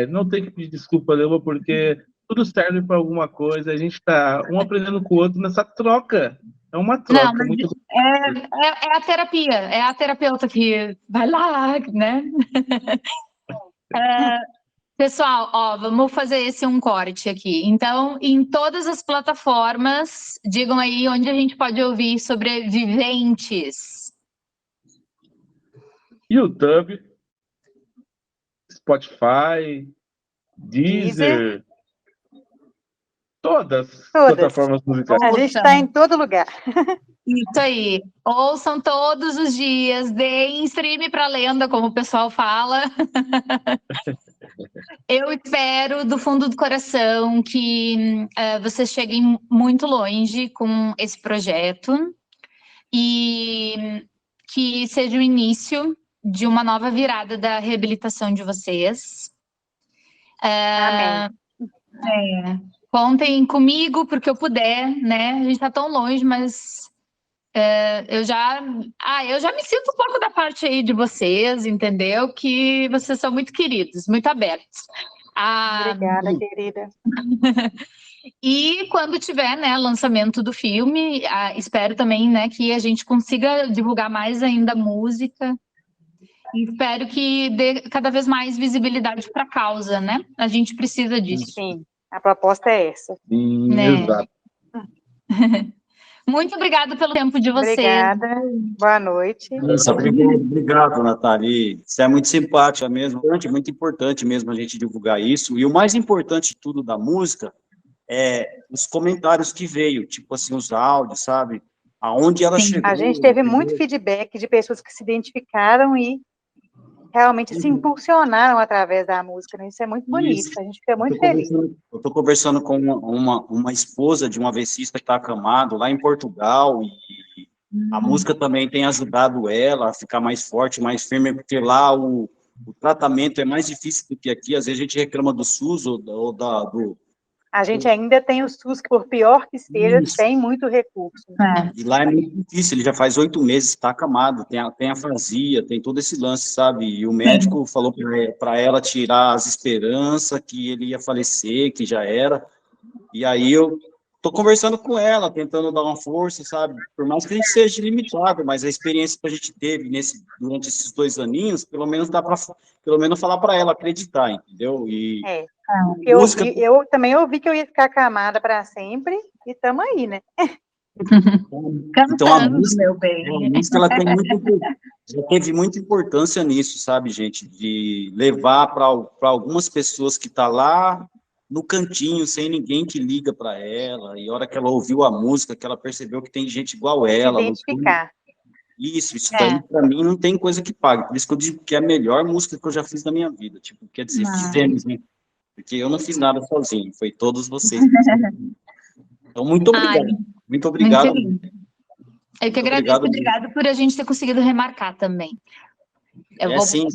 Não tem que pedir desculpa nenhuma, porque tudo serve para alguma coisa. A gente está um aprendendo com o outro nessa troca. É uma troca. Não, mas é a terapia, é a terapeuta que vai lá, né? Pessoal, ó, vamos fazer um corte aqui. Então, em todas as plataformas, digam aí onde a gente pode ouvir Sobreviventes. YouTube, Spotify, Deezer. Todas as plataformas musicais. A gente está em todo lugar. Isso aí. Ouçam todos os dias, deem stream para a lenda, como o pessoal fala. Eu espero, do fundo do coração, que vocês cheguem muito longe com esse projeto e que seja o início de uma nova virada da reabilitação de vocês. Amém. Contem comigo porque eu puder, né? A gente está tão longe, mas eu já me sinto um pouco da parte aí de vocês, entendeu? Que vocês são muito queridos, muito abertos. Obrigada, querida. E quando tiver, né, lançamento do filme, espero também, né, que a gente consiga divulgar mais ainda a música. E espero que dê cada vez mais visibilidade para a causa, né? A gente precisa disso. Sim, a proposta é essa. Sim, Né? exato. Muito obrigada pelo tempo de vocês. Obrigada, boa noite. Obrigado, Nathalie. Você é muito simpática mesmo, muito importante mesmo a gente divulgar isso. E o mais importante de tudo da música é os comentários que veio, tipo assim, os áudios, sabe? Aonde ela chegou. A gente teve muito feedback de pessoas que se identificaram e realmente se impulsionaram através da música, né? Isso é muito bonito, a gente fica muito feliz. Eu estou conversando com uma esposa de um AVCista que está acamado lá em Portugal, e a música também tem ajudado ela a ficar mais forte, mais firme, porque lá o tratamento é mais difícil do que aqui. Às vezes a gente reclama do SUS ou do... A gente ainda tem o SUS, que por pior que seja, tem muito recurso. E lá é muito difícil, ele já faz 8 meses, está acamado, tem afasia, tem todo esse lance, sabe? E o médico falou para ela tirar as esperanças, que ele ia falecer, que já era. E aí eu tô conversando com ela, tentando dar uma força, sabe? Por mais que a gente seja limitado, mas a experiência que a gente teve durante esses 2 aninhos, pelo menos dá para falar para ela acreditar, entendeu? E eu também ouvi que eu ia ficar acamada para sempre, e estamos aí, né? Então a música ela já teve muita importância nisso, sabe, gente? De levar para algumas pessoas que tá lá no cantinho, sem ninguém que liga para ela, e a hora que ela ouviu a música, que ela percebeu que tem gente igual ela. Identificar. Isso daí, para mim, não tem coisa que pague. Por isso que eu digo que é a melhor música que eu já fiz na minha vida. Tipo, quer dizer, fizemos, né? Porque eu não fiz nada sozinho, foi todos vocês. Então, muito obrigado. Muito obrigado. Eu que agradeço, obrigado por a gente ter conseguido remarcar também. Sim.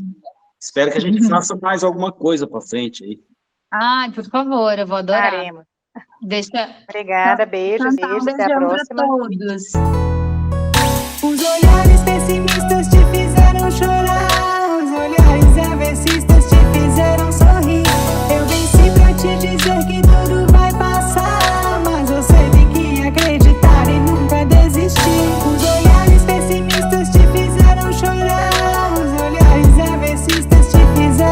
Espero que a gente faça mais alguma coisa para frente aí. Ai, por favor, eu vou adorar. Faremos. Obrigada, beijos, até a próxima. Todos. Os olhares pessimistas te fizeram chorar.